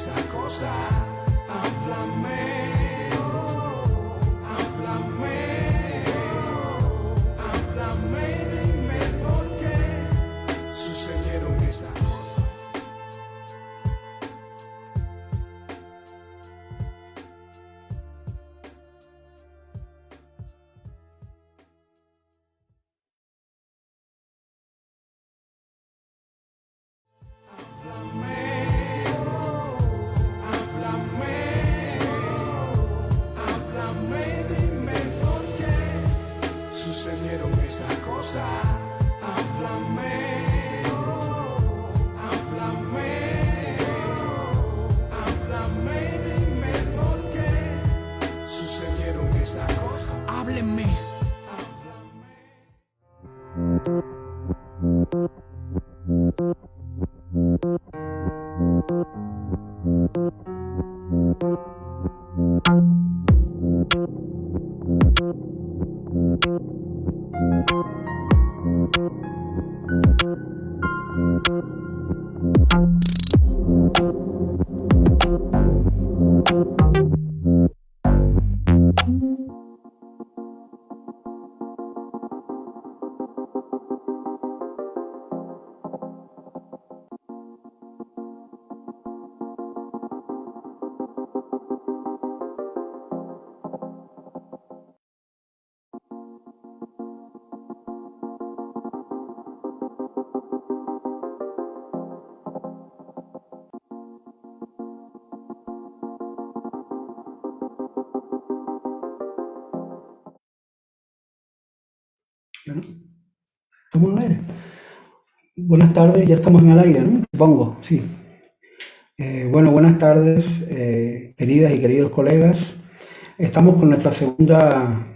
esa cosa. Háblame, háblame, háblame, dime por qué sucedieron esas cosas. Háblame, dime por qué sucedieron esas cosas. Háblame, háblame, háblame, dime por qué sucedieron esas cosas. Háblenme. ¿Estamos al aire? Buenas tardes, ya estamos en el aire, ¿no? Supongo, sí. Bueno, buenas tardes, queridas y queridos colegas. Estamos con nuestra segunda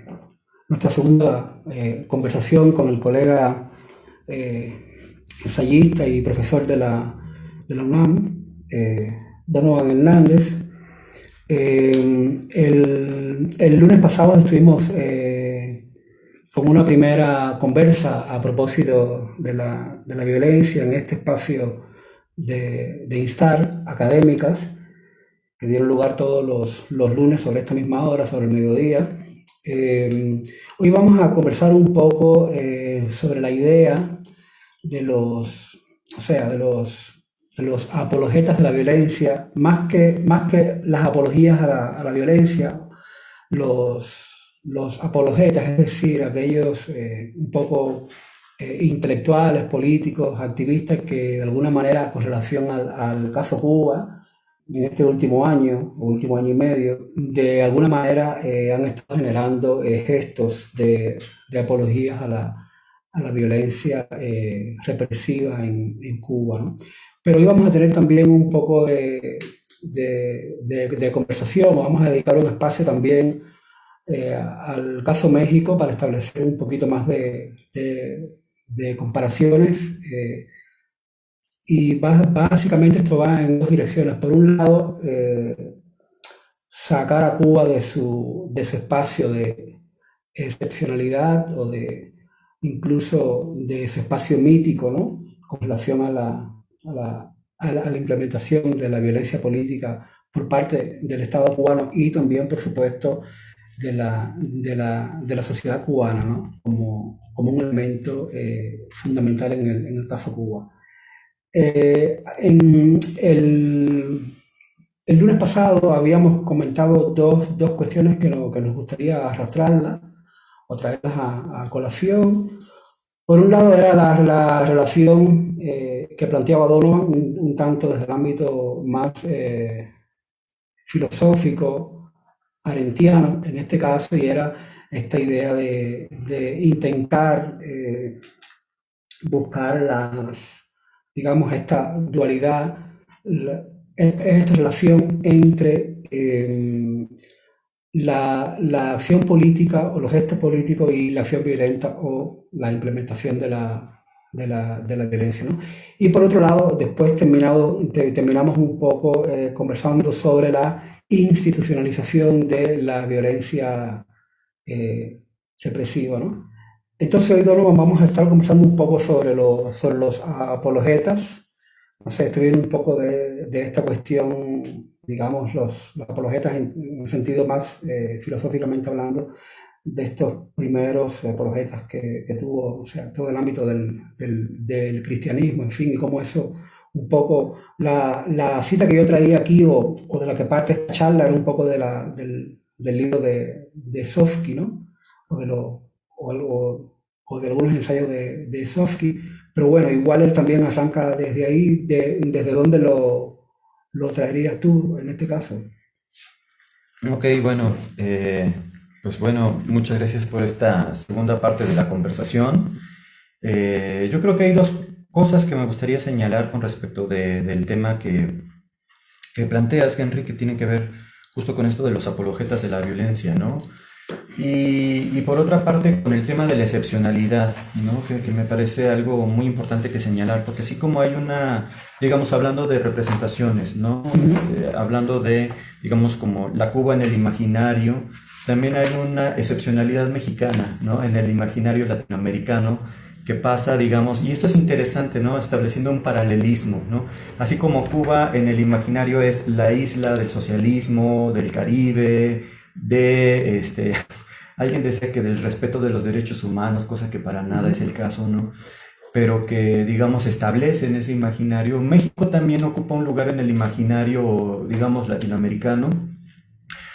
conversación con el colega ensayista y profesor de la UNAM, Donovan Hernández. El lunes pasado estuvimos con una primera conversa a propósito de la violencia en este espacio de Instar académicas, que dieron lugar todos los lunes sobre esta misma hora, sobre el mediodía. Hoy vamos a conversar un poco sobre la idea de los apologetas de la violencia, más que las apologías a la violencia, los apologetas, es decir, aquellos un poco intelectuales, políticos, activistas que de alguna manera, con relación al caso Cuba, en este último año y medio, de alguna manera han estado generando gestos de apologías a la violencia represiva en Cuba, ¿no? Pero hoy vamos a tener también un poco de conversación, vamos a dedicar un espacio también al caso México para establecer un poquito más de comparaciones. Y básicamente esto va en dos direcciones. Por un lado, sacar a Cuba de su espacio de excepcionalidad o incluso de ese espacio mítico, ¿no? Con relación a la implementación de la violencia política por parte del Estado cubano y también, por supuesto, de la sociedad cubana, ¿no? Como un elemento fundamental en el caso Cuba. El lunes pasado habíamos comentado dos cuestiones que nos gustaría arrastrarlas o traerlas a colación. Por un lado era la relación que planteaba Donovan un tanto desde el ámbito más filosófico, arendtiano en este caso, y era esta idea de intentar buscar esta dualidad, esta relación entre la acción política o los gestos políticos y la acción violenta o la implementación de la violencia, ¿no? Y por otro lado, después terminamos un poco conversando sobre la institucionalización de la violencia represiva, ¿no? Entonces hoy, Donovan, vamos a estar conversando un poco sobre los apologetas no sé, estoy viendo un poco de esta cuestión, digamos, los apologetas en un sentido más filosóficamente hablando, de estos primeros apologetas que tuvo, o sea, todo el ámbito del cristianismo, en fin, y cómo eso, un poco, la cita que yo traía aquí, o de la que parte esta charla, era un poco del libro de Sofsky, ¿no? O de, lo, o, o de algunos ensayos de Sofsky, pero bueno, igual él también arranca desde ahí, desde dónde lo traerías tú en este caso. Ok, bueno, pues bueno, muchas gracias por esta segunda parte de la conversación. Yo creo que hay dos cosas que me gustaría señalar con respecto del tema que planteas, Henry, que tienen que ver justo con esto de los apologetas de la violencia, ¿no? Y por otra parte, con el tema de la excepcionalidad, ¿no? Que me parece algo muy importante que señalar, porque así como hay una, digamos, hablando de representaciones, ¿no? Hablando de, digamos, como la Cuba en el imaginario, también hay una excepcionalidad mexicana, ¿no? En el imaginario latinoamericano, que pasa, digamos, y esto es interesante, ¿no? Estableciendo un paralelismo, ¿no? Así como Cuba en el imaginario es la isla del socialismo, del Caribe, alguien decía que del respeto de los derechos humanos, cosa que para nada es el caso, ¿no? Pero que, digamos, establece en ese imaginario. México también ocupa un lugar en el imaginario, digamos, latinoamericano.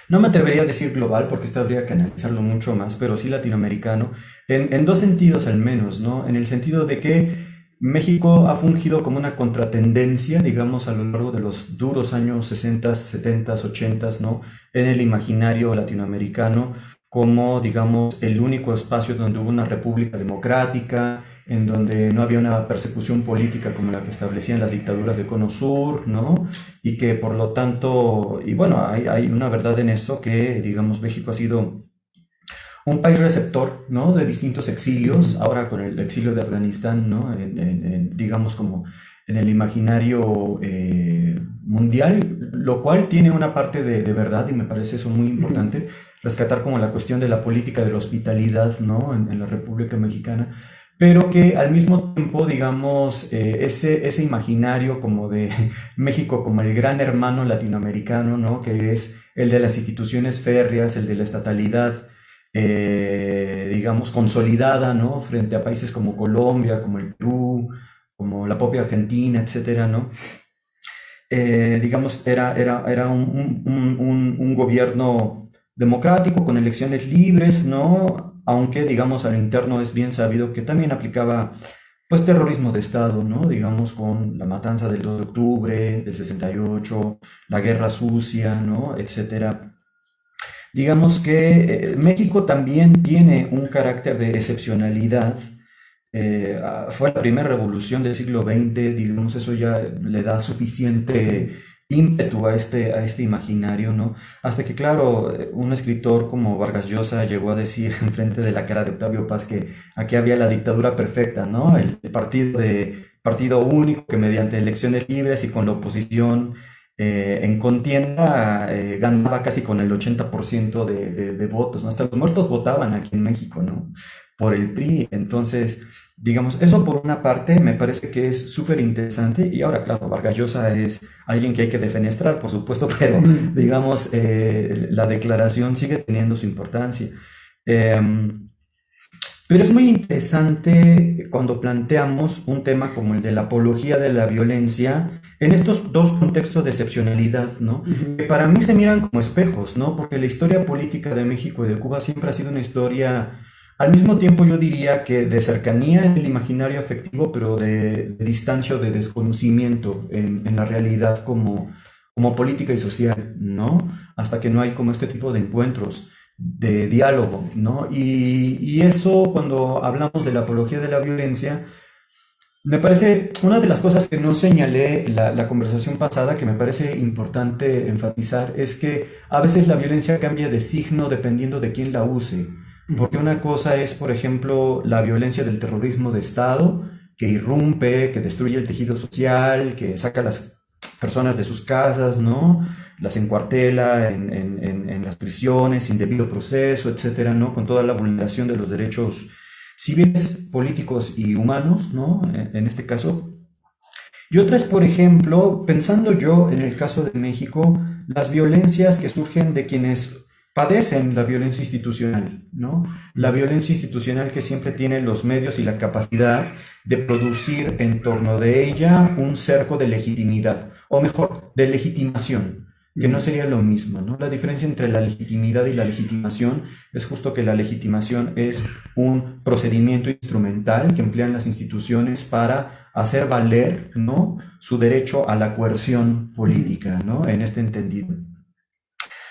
No me atrevería a decir global, porque esto habría que analizarlo mucho más, pero sí latinoamericano, en dos sentidos al menos, ¿no? En el sentido de que México ha fungido como una contratendencia, digamos, a lo largo de los duros años 60, 70, 80, ¿no? En el imaginario latinoamericano, como, digamos, el único espacio donde hubo una república democrática, en donde no había una persecución política como la que establecían las dictaduras de Cono Sur, ¿no? Y que por lo tanto, y bueno, hay una verdad en eso que, digamos, México ha sido un país receptor, ¿no? De distintos exilios, ahora con el exilio de Afganistán, ¿no? Digamos como en el imaginario mundial, lo cual tiene una parte de verdad y me parece eso muy importante, rescatar como la cuestión de la política de la hospitalidad, ¿no? En la República Mexicana, pero que al mismo tiempo, digamos, ese imaginario como de México como el gran hermano latinoamericano, ¿no? Que es el de las instituciones férreas, el de la estatalidad, digamos, consolidada, ¿no? Frente a países como Colombia, como el Perú, como la propia Argentina, etcétera, ¿no? Digamos, era un gobierno democrático con elecciones libres, ¿no? Aunque, digamos, al interno es bien sabido que también aplicaba, pues, terrorismo de Estado, ¿no? Digamos, con la matanza del 2 de octubre, del 68, la guerra sucia, ¿no? Etcétera. Digamos que México también tiene un carácter de excepcionalidad. Fue la primera revolución del siglo XX, digamos, eso ya le da suficiente ímpetu a este imaginario, ¿no? Hasta que, claro, un escritor como Vargas Llosa llegó a decir en frente de la cara de Octavio Paz que aquí había la dictadura perfecta, ¿no? El partido único que mediante elecciones libres y con la oposición en contienda ganaba casi con el 80% de votos, ¿no? Hasta los muertos votaban aquí en México, ¿no? Por el PRI. Entonces, digamos, eso por una parte me parece que es súper interesante. Y ahora, claro, Vargas Llosa es alguien que hay que defenestrar, por supuesto, pero digamos, la declaración sigue teniendo su importancia. Pero es muy interesante cuando planteamos un tema como el de la apología de la violencia en estos dos contextos de excepcionalidad, ¿no? Que para mí se miran como espejos, ¿no? Porque la historia política de México y de Cuba siempre ha sido una historia, al mismo tiempo yo diría que de cercanía en el imaginario afectivo, pero de distancia o de desconocimiento en la realidad como política y social, ¿no? Hasta que no hay como este tipo de encuentros de diálogo, ¿no? Y eso cuando hablamos de la apología de la violencia, me parece una de las cosas que no señalé la conversación pasada, que me parece importante enfatizar, es que a veces la violencia cambia de signo dependiendo de quién la use. Porque una cosa es, por ejemplo, la violencia del terrorismo de Estado, que irrumpe, que destruye el tejido social, que saca a las personas de sus casas, ¿no? Las encuartela en las prisiones, sin debido proceso, etcétera, ¿no? Con toda la vulneración de los derechos civiles, políticos y humanos, ¿no? En este caso. Y otra es, por ejemplo, pensando yo en el caso de México, las violencias que surgen de quienes padecen la violencia institucional, ¿no? La violencia institucional que siempre tiene los medios y la capacidad de producir en torno de ella un cerco de legitimidad, o mejor, de legitimación, que no sería lo mismo, ¿no? La diferencia entre la legitimidad y la legitimación es justo que la legitimación es un procedimiento instrumental que emplean las instituciones para hacer valer, ¿no?, su derecho a la coerción política, ¿no?, en este entendido.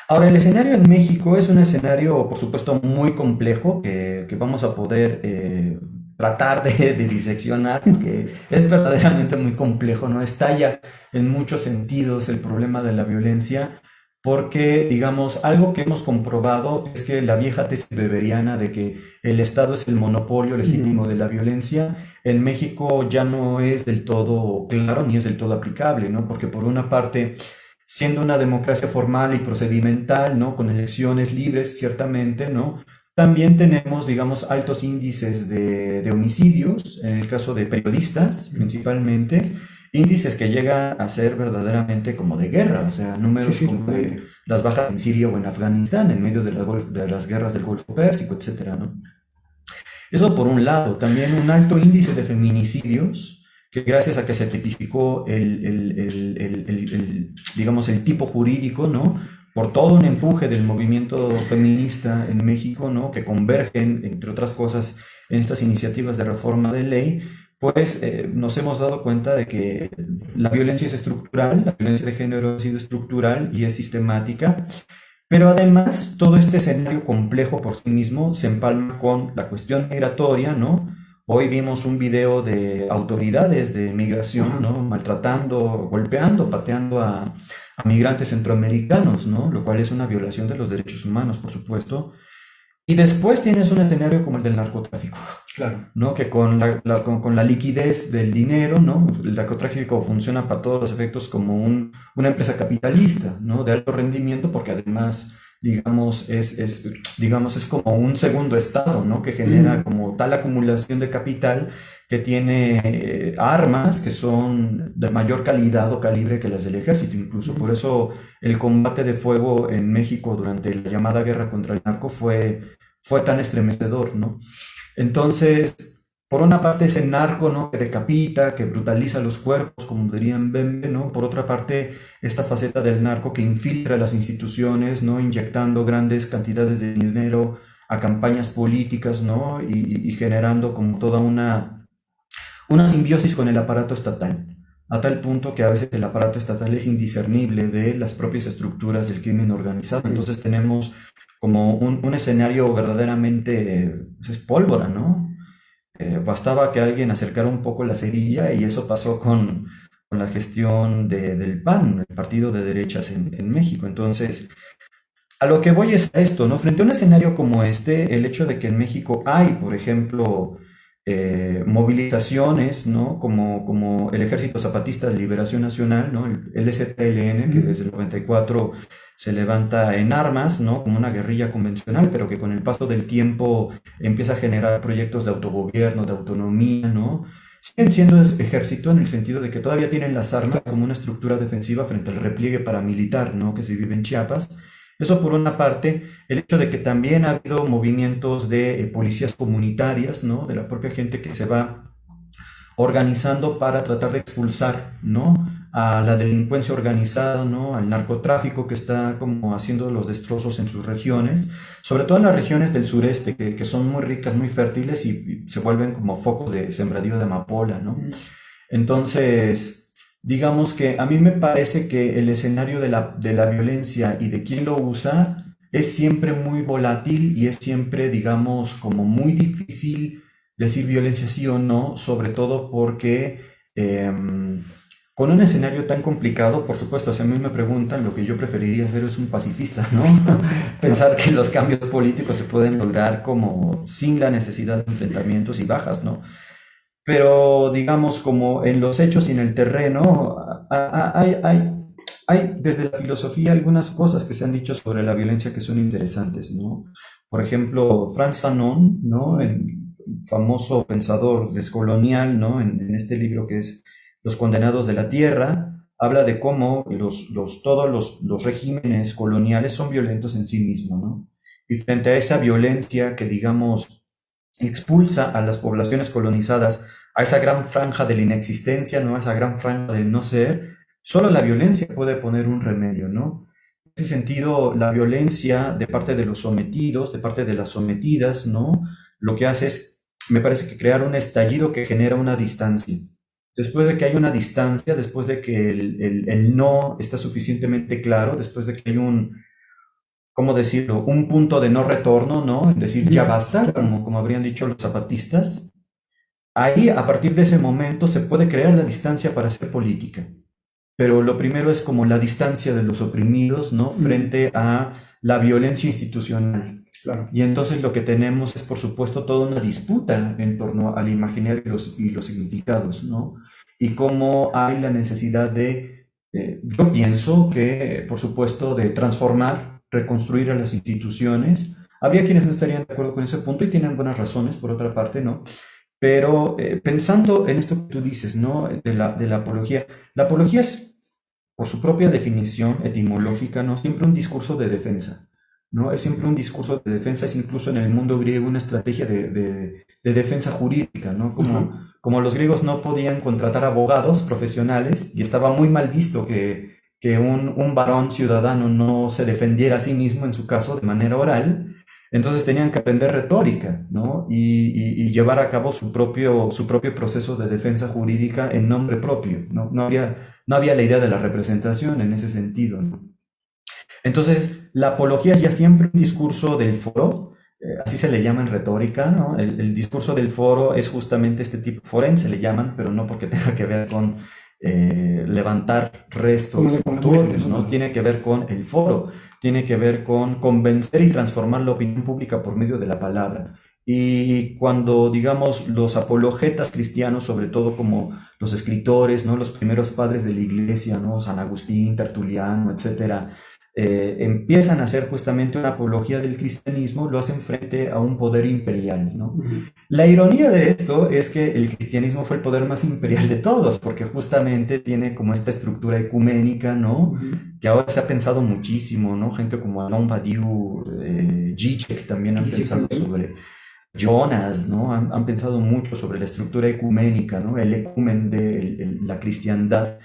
Ahora, el escenario en México es un escenario, por supuesto, muy complejo que vamos a poder tratar de diseccionar, porque es verdaderamente muy complejo, ¿no? Estalla en muchos sentidos el problema de la violencia, porque, digamos, algo que hemos comprobado es que la vieja tesis beberiana de que el Estado es el monopolio legítimo de la violencia, en México ya no es del todo claro ni es del todo aplicable, ¿no? Porque por una parte, siendo una democracia formal y procedimental, ¿no?, con elecciones libres, ciertamente, ¿no?, también tenemos, digamos, altos índices de homicidios, en el caso de periodistas principalmente, índices que llegan a ser verdaderamente como de guerra, o sea, Sí, números sí, como de totalmente. las bajas en Siria o en Afganistán, en medio de las guerras del Golfo Pérsico, etcétera, ¿no? Eso por un lado, también un alto índice de feminicidios, que gracias a que se tipificó digamos, el tipo jurídico, ¿no?, por todo un empuje del movimiento feminista en México, ¿no?, que convergen, entre otras cosas, en estas iniciativas de reforma de ley, pues nos hemos dado cuenta de que la violencia es estructural, la violencia de género ha sido estructural y es sistemática, pero además, todo este escenario complejo por sí mismo se empalma con la cuestión migratoria, ¿no? Hoy vimos un video de autoridades de migración, Ajá. ¿no?, maltratando, golpeando, pateando a migrantes centroamericanos, ¿no? Lo cual es una violación de los derechos humanos, por supuesto. Y después tienes un escenario como el del narcotráfico, Claro. ¿no? Que con la liquidez del dinero, ¿no?, el narcotráfico funciona para todos los efectos como una empresa capitalista, ¿no?, de alto rendimiento, porque además, digamos, es como un segundo estado, ¿no?, que genera como tal acumulación de capital que tiene armas que son de mayor calidad o calibre que las del ejército, incluso. Por eso el combate de fuego en México durante la llamada guerra contra el narco fue tan estremecedor, ¿no? Entonces, por una parte ese narco, ¿no?, que decapita, que brutaliza los cuerpos, como dirían Bembe, ¿no? Por otra parte, esta faceta del narco que infiltra las instituciones, ¿no?, inyectando grandes cantidades de dinero a campañas políticas, ¿no?, y generando como toda una simbiosis con el aparato estatal, a tal punto que a veces el aparato estatal es indiscernible de las propias estructuras del crimen organizado. Entonces tenemos como un escenario verdaderamente, pues, es pólvora, ¿no? Bastaba que alguien acercara un poco la cerilla y eso pasó con la gestión del PAN, el partido de derechas en México. Entonces, a lo que voy es a esto, ¿no? Frente a un escenario como este, el hecho de que en México hay, por ejemplo, movilizaciones, ¿no?, como el Ejército Zapatista de Liberación Nacional, ¿no?, el EZLN, que desde el 94 se levanta en armas, ¿no?, como una guerrilla convencional, pero que con el paso del tiempo empieza a generar proyectos de autogobierno, de autonomía, ¿no? Siguen siendo ejército en el sentido de que todavía tienen las armas como una estructura defensiva frente al repliegue paramilitar, ¿no?, que se vive en Chiapas. Eso por una parte, el hecho de que también ha habido movimientos de policías comunitarias, ¿no?, de la propia gente que se va organizando para tratar de expulsar, ¿no?, a la delincuencia organizada, ¿no?, al narcotráfico que está como haciendo los destrozos en sus regiones, sobre todo en las regiones del sureste, que son muy ricas, muy fértiles y se vuelven como focos de sembradío de amapola, ¿no? Entonces, digamos que a mí me parece que el escenario de la violencia y de quién lo usa es siempre muy volátil y es siempre, digamos, como muy difícil decir violencia sí o no, sobre todo porque con un escenario tan complicado, por supuesto, si a mí me preguntan, lo que yo preferiría hacer es un pacifista, ¿no? Pensar que los cambios políticos se pueden lograr como sin la necesidad de enfrentamientos y bajas, ¿no? Pero digamos, como en los hechos y en el terreno, hay desde la filosofía algunas cosas que se han dicho sobre la violencia que son interesantes, ¿no? Por ejemplo, Frantz Fanon, ¿no?, el famoso pensador descolonial, ¿no?, en este libro que es Los Condenados de la Tierra, habla de cómo todos los regímenes coloniales son violentos en sí mismos, ¿no? Y frente a esa violencia que, digamos, expulsa a las poblaciones colonizadas a esa gran franja de la inexistencia, ¿no? A esa gran franja del no ser, solo la violencia puede poner un remedio, ¿no? En ese sentido, la violencia de parte de los sometidos, de parte de las sometidas, ¿no? Lo que hace es, me parece que crear un estallido que genera una distancia. Después de que hay una distancia, después de que el no está suficientemente claro, después de que hay ¿cómo decirlo? Un punto de no retorno, ¿no? Es decir, ya basta, como habrían dicho los zapatistas. Ahí, a partir de ese momento, se puede crear la distancia para hacer política. Pero lo primero es como la distancia de los oprimidos, ¿no? Frente a la violencia institucional. Claro. Y entonces lo que tenemos es, por supuesto, toda una disputa en torno al imaginario y los significados, ¿no? Y cómo hay la necesidad yo pienso que, por supuesto, de transformar, reconstruir a las instituciones. Habría quienes no estarían de acuerdo con ese punto y tienen buenas razones, por otra parte, ¿no? Pero pensando en esto que tú dices, ¿no? De la apología. La apología es, por su propia definición etimológica, ¿no? Siempre un discurso de defensa, ¿no? Es siempre un discurso de defensa, es incluso en el mundo griego una estrategia de defensa jurídica, ¿no? Como los griegos no podían contratar abogados profesionales y estaba muy mal visto que un varón ciudadano no se defendiera a sí mismo, en su caso, de manera oral, entonces tenían que aprender retórica, ¿no? Y llevar a cabo su propio proceso de defensa jurídica en nombre propio, ¿no? No había la idea de la representación en ese sentido, ¿no? Entonces, la apología es ya siempre un discurso del foro, así se le llama en retórica, ¿no? El discurso del foro es justamente este tipo, forense le llaman, pero no porque tenga que ver con levantar restos turbios, ¿no? Tiene que ver con el foro, tiene que ver con convencer y transformar la opinión pública por medio de la palabra. Y cuando, digamos, los apologetas cristianos, sobre todo como los escritores, ¿no? Los primeros padres de la iglesia, ¿no? San Agustín, Tertuliano, etcétera, empiezan a hacer justamente una apología del cristianismo, lo hacen frente a un poder imperial, ¿no? La ironía de esto es que el cristianismo fue el poder más imperial de todos, porque justamente tiene como esta estructura ecuménica, ¿no? Que ahora se ha pensado muchísimo, ¿no? Gente como Alain Badiou, Zizek también han pensado sobre Jonas, ¿no? Han pensado mucho sobre la estructura ecuménica, ¿no? El ecumen de la cristiandad.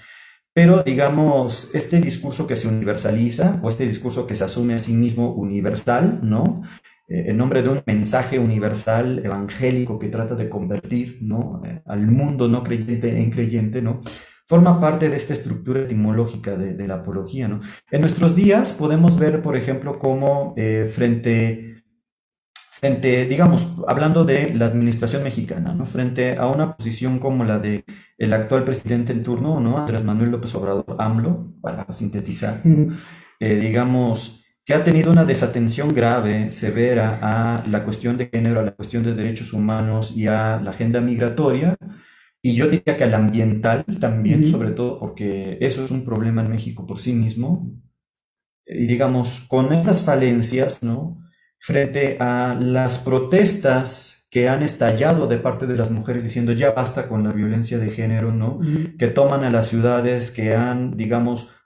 Pero, digamos, este discurso que se universaliza, o este discurso que se asume a sí mismo universal, ¿no? En nombre de un mensaje universal, evangélico, que trata de convertir, ¿no? Al mundo no creyente en creyente, ¿no? Forma parte de esta estructura etimológica de la apología, ¿no? En nuestros días podemos ver, por ejemplo, cómo digamos, hablando de la administración mexicana, ¿no? Frente a una posición como la de el actual presidente en turno, ¿no? Andrés Manuel López Obrador, AMLO, para sintetizar, digamos, que ha tenido una desatención grave, severa a la cuestión de género, a la cuestión de derechos humanos y a la agenda migratoria, y yo diría que al ambiental también, sobre todo porque eso es un problema en México por sí mismo, y digamos, con estas falencias, ¿no? Frente a las protestas que han estallado de parte de las mujeres diciendo ya basta con la violencia de género, ¿no? Que toman a las ciudades, que han, digamos,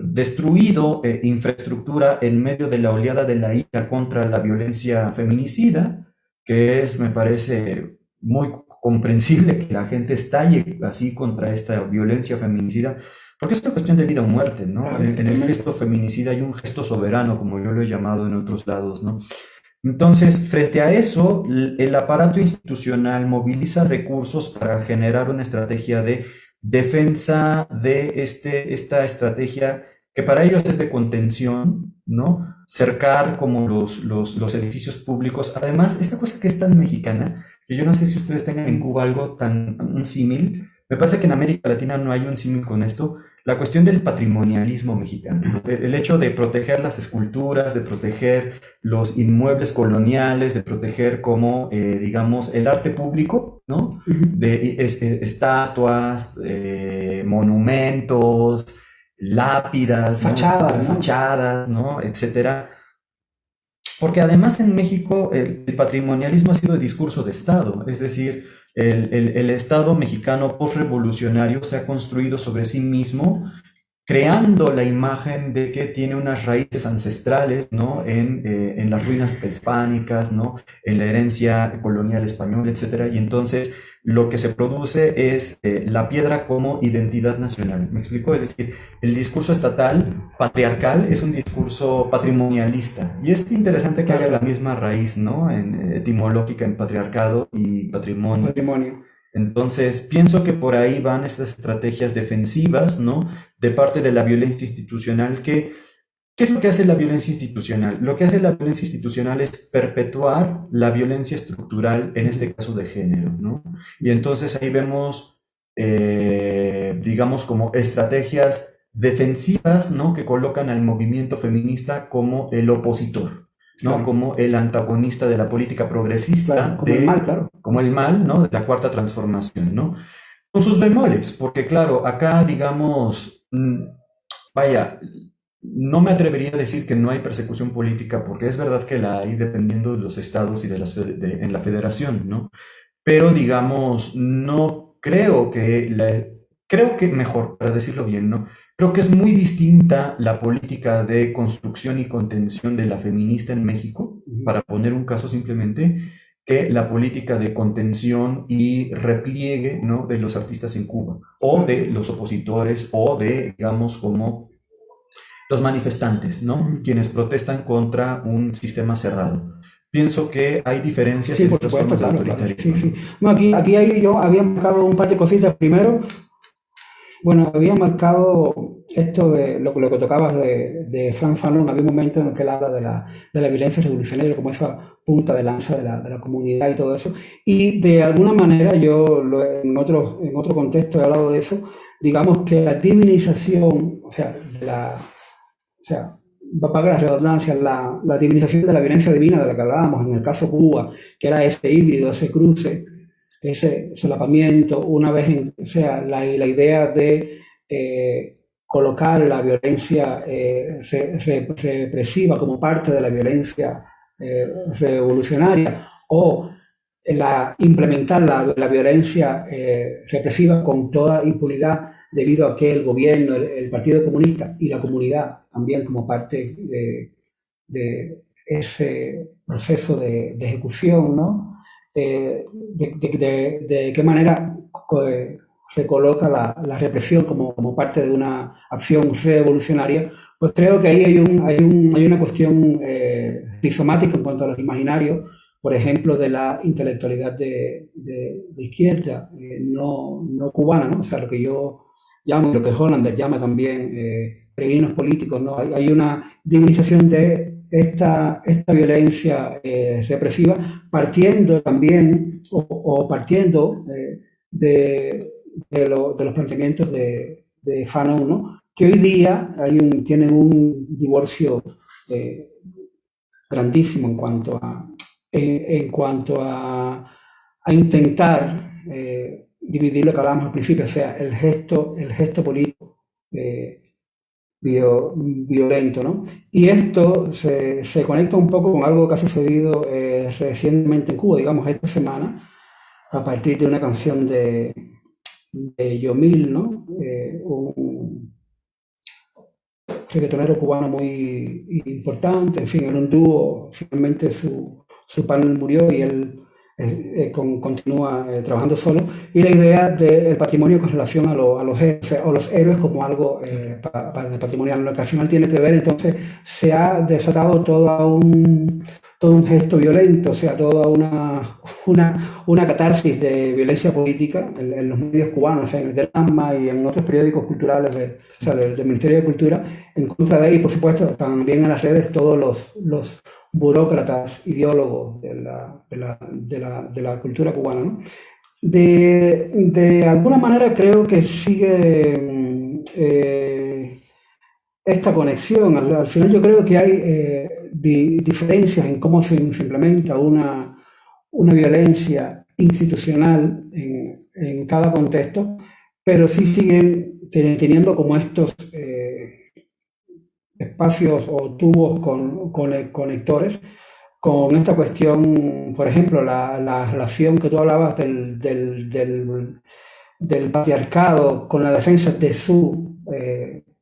destruido infraestructura en medio de la oleada de la ira contra la violencia feminicida, que es, me parece, muy comprensible que la gente estalle así contra esta violencia feminicida, porque es una cuestión de vida o muerte, ¿no? En el gesto feminicida hay un gesto soberano, como yo lo he llamado en otros lados, ¿no? Entonces, frente a eso, el aparato institucional moviliza recursos para generar una estrategia de defensa de esta estrategia que para ellos es de contención, ¿no? Cercar como los edificios públicos. Además, esta cosa que es tan mexicana, que yo no sé si ustedes tengan en Cuba algo un símil, me parece que en América Latina no hay un símil con esto, la cuestión del patrimonialismo mexicano, el hecho de proteger las esculturas, de proteger los inmuebles coloniales, de proteger como, digamos, el arte público, ¿no? De estatuas, monumentos, lápidas, fachadas, ¿no? Fachadas, ¿no? Etcétera. Porque además en México el patrimonialismo ha sido discurso de Estado, es decir, El Estado mexicano postrevolucionario se ha construido sobre sí mismo, creando la imagen de que tiene unas raíces ancestrales, ¿no? En las ruinas prehispánicas, ¿no? En la herencia colonial española, etcétera. Y entonces lo que se produce es la piedra como identidad nacional. ¿Me explico? Es decir, el discurso estatal, patriarcal, es un discurso patrimonialista. Y es interesante que haya la misma raíz, ¿no? Etimológica en patriarcado y patrimonio. Patrimonio. Entonces, pienso que por ahí van estas estrategias defensivas, ¿no? De parte de la violencia institucional. ¿Qué es lo que hace la violencia institucional? Lo que hace la violencia institucional es perpetuar la violencia estructural, en este caso de género, ¿no? Y entonces ahí vemos, digamos, como estrategias defensivas, ¿no? Que colocan al movimiento feminista como el opositor, ¿no? Claro. Como el antagonista de la política progresista, Claro, como el mal, claro. como el mal, ¿no? De la cuarta transformación, ¿no? Con sus bemoles, porque claro, acá, digamos, vaya, no me atrevería a decir que no hay persecución política, porque es verdad que la hay dependiendo de los estados y en la federación, ¿no? Pero digamos, no creo creo que mejor, para decirlo bien, ¿no? Creo que es muy distinta la política de construcción y contención de la feminista en México, para poner un caso simplemente, que la política de contención y repliegue, ¿no? De los artistas en Cuba, o de los opositores, o de, digamos, como los manifestantes, ¿no? Quienes protestan contra un sistema cerrado. Pienso que hay diferencias Sí, en por estas supuesto, formas de claro, claro. Sí, autoritarismo. sí. No, yo había marcado un par de cositas. Primero, bueno, había marcado esto de lo que tocabas de Frank Fanon. Había un momento en el que él habla de la violencia revolucionaria como esa punta de lanza de la comunidad y todo eso. Y de alguna manera en otro contexto he hablado de eso. Digamos que la divinización, o sea, o sea, para la redundancia, la divinización de la violencia divina de la que hablábamos en el caso Cuba, que era ese híbrido, ese cruce, ese solapamiento, o sea, la idea de colocar la violencia represiva como parte de la violencia revolucionaria, o implementar la violencia represiva con toda impunidad, debido a que el gobierno, el Partido Comunista y la comunidad también como parte de ese proceso de ejecución, ¿no? De qué manera se coloca la represión como parte de una acción revolucionaria. Pues creo que ahí hay una cuestión rizomática en cuanto a los imaginarios, por ejemplo, de la intelectualidad de izquierda, no cubana, ¿no? O sea, lo que yo llamo, lo que Hollander llama también peregrinos políticos, ¿no? Hay una divinización de esta violencia represiva, partiendo también, o partiendo de los planteamientos de Fanon, ¿no? Que hoy día tienen un divorcio grandísimo en cuanto a intentar dividir lo que hablábamos al principio, o sea, el gesto político violento, ¿no? Y esto se conecta un poco con algo que ha sucedido recientemente en Cuba, digamos, esta semana, a partir de una canción de Yomil, ¿no? Un reggaetonero cubano muy importante, en fin, en un dúo. Finalmente su partner murió y él continúa trabajando solo. Y la idea del patrimonio con relación a los héroes, o sea, o los héroes como algo patrimonial, lo que al final tiene que ver. Entonces se ha desatado todo un gesto violento, o sea, toda una catarsis de violencia política en los medios cubanos, o sea, en el Granma y en otros periódicos culturales o sea, del Ministerio de Cultura, en contra de él, y por supuesto también en las redes todos los burócratas, ideólogos de la cultura cubana, ¿no? De alguna manera creo que sigue esta conexión. Al final yo creo que hay diferencias en cómo se implementa una violencia institucional en cada contexto, pero sí siguen teniendo como estos espacios o tubos conectores con esta cuestión, por ejemplo, la relación que tú hablabas del patriarcado con la defensa de su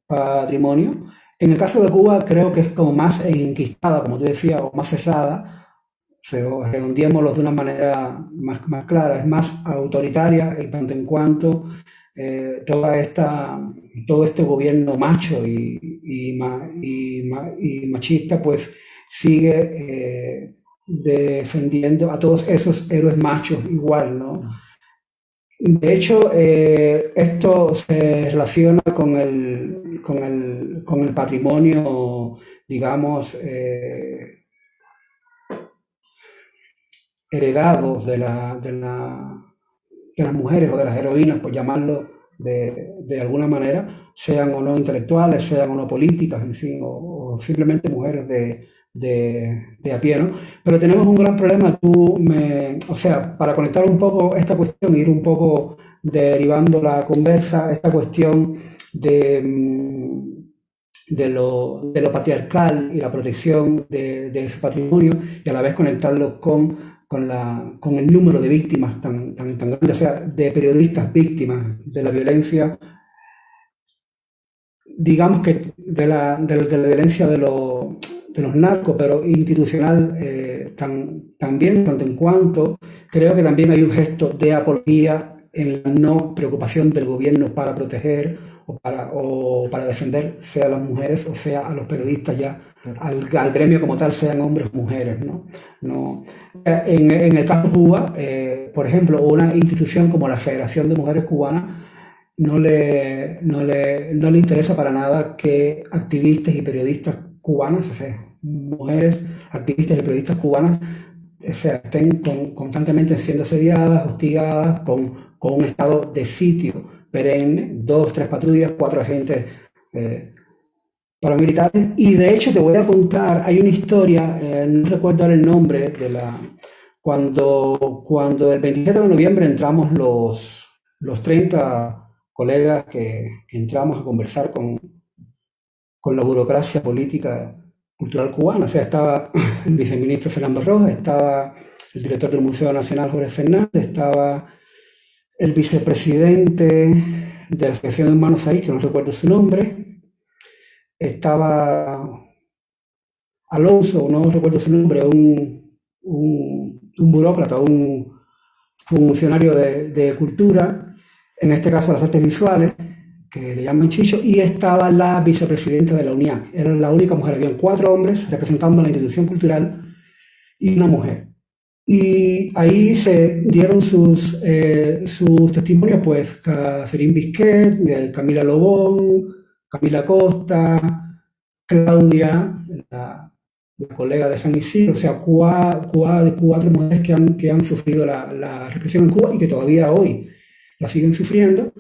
patrimonio. En el caso de Cuba creo que es como más enquistada, como tú decías, o más cerrada, pero redondeémoslo de una manera más clara, es más autoritaria en tanto en cuanto todo este gobierno macho y machista pues sigue defendiendo a todos esos héroes machos igual, ¿no? De hecho, esto se relaciona con el patrimonio, digamos, heredados de las mujeres o de las heroínas, por llamarlo de alguna manera, sean o no intelectuales, sean o no políticas, en fin, o simplemente mujeres de a pie, ¿no? Pero tenemos un gran problema, o sea, para conectar un poco esta cuestión, ir un poco derivando la conversa, esta cuestión de lo patriarcal y la protección de ese patrimonio, y a la vez conectarlo con el número de víctimas tan grande, o sea, de periodistas víctimas de la violencia, digamos que de la violencia de los narcos, pero institucional también, tanto en cuanto creo que también hay un gesto de apología en la no preocupación del gobierno para proteger o para defender, sea a las mujeres o sea a los periodistas ya, al gremio como tal, sean hombres o mujeres, ¿no? En el caso de Cuba, por ejemplo, una institución como la Federación de Mujeres Cubanas no le interesa para nada que activistas y periodistas cubanas, o sea, mujeres activistas y periodistas cubanas, o sea, estén constantemente siendo asediadas, hostigadas, con un estado de sitio perenne, 2, 3 patrullas, 4 agentes paramilitares. Y de hecho te voy a contar, hay una historia, no recuerdo ahora el nombre, cuando el 27 de noviembre entramos los 30 colegas que entramos a conversar con la burocracia política cultural cubana. O sea, estaba el viceministro Fernando Rojas, estaba el director del Museo Nacional Jorge Fernández, estaba el vicepresidente de la Asociación de Hermanos Ahí, que no recuerdo su nombre, estaba Alonso, no recuerdo su nombre, un burócrata, un funcionario de cultura, en este caso las artes visuales, que le llaman Chicho, y estaba la vicepresidenta de la UNIAC. Era la única mujer, habían 4 hombres representando la institución cultural y una mujer. Y ahí se dieron sus testimonios, pues, Catherine Bisquet, Camila Lobón, Camila Costa, Claudia, la colega de San Isidro, o sea, 4 mujeres que han sufrido la represión en Cuba y que todavía hoy la siguen sufriendo,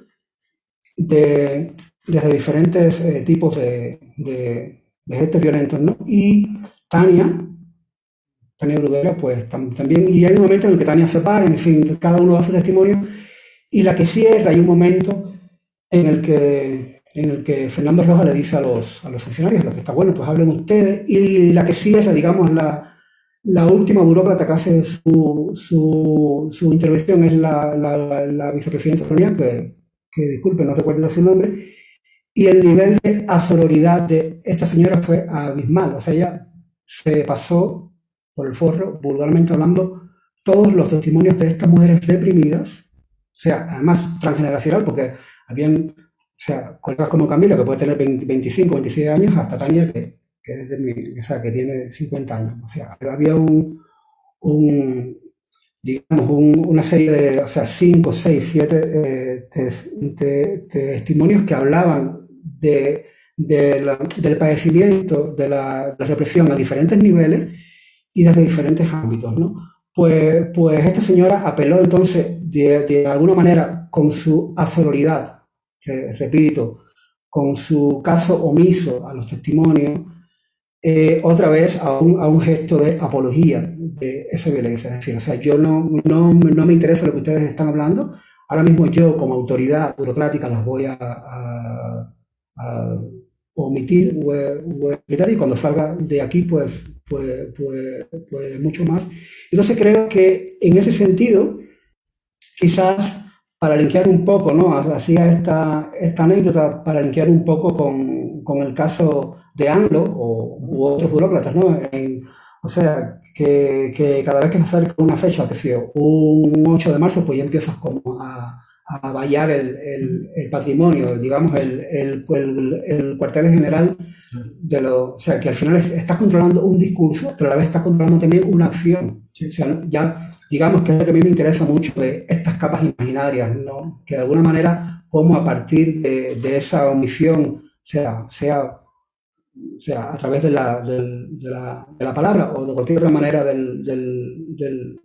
desde diferentes tipos de gestos violentos, ¿no? Y Tania Bruguera, pues también, y hay un momento en el que Tania se para, en fin, cada uno da su testimonio, y la que cierra, hay un momento en el que Fernando Rojas le dice a los funcionarios, lo que está bueno, pues hablen ustedes, y la que cierra, digamos, la última burócrata que hace su intervención es la vicepresidenta Sonia, que disculpen, no recuerdo su nombre, y el nivel de asororidad de esta señora fue abismal. O sea, ella se pasó por el forro, vulgarmente hablando, todos los testimonios de estas mujeres reprimidas, o sea, además transgeneracional, porque habían, o sea, colegas como Camila, que puede tener 25, 26 años, hasta Tania, que o sea, que tiene 50 años. O sea, había digamos, una serie de, o sea, 5, 6, 7 testimonios que hablaban del padecimiento de la represión a diferentes niveles y desde diferentes ámbitos, ¿no? Pues esta señora apeló entonces de alguna manera con su asororidad, repito, con su caso omiso a los testimonios, otra vez a un gesto de apología de esa violencia. Es decir, o sea, yo no me interesa lo que ustedes están hablando. Ahora mismo yo, como autoridad burocrática, las voy a omitir o evitar, y cuando salga de aquí, pues pues mucho más. Entonces creo que en ese sentido, quizás para linkear un poco, ¿no? Hacía esta anécdota para linkear un poco con el caso de AMLO u otros burócratas, ¿no? O sea, que cada vez que se acerca una fecha, que sea un 8 de marzo, pues ya empiezas como a vallar el patrimonio, digamos, el cuartel general o sea, que al final estás controlando un discurso, pero a la vez estás controlando también una acción. O sea, ya, digamos que es lo que a mí me interesa mucho de estas capas imaginarias, ¿no? Que de alguna manera, como a partir de esa omisión, sea a través de la palabra o de cualquier otra manera del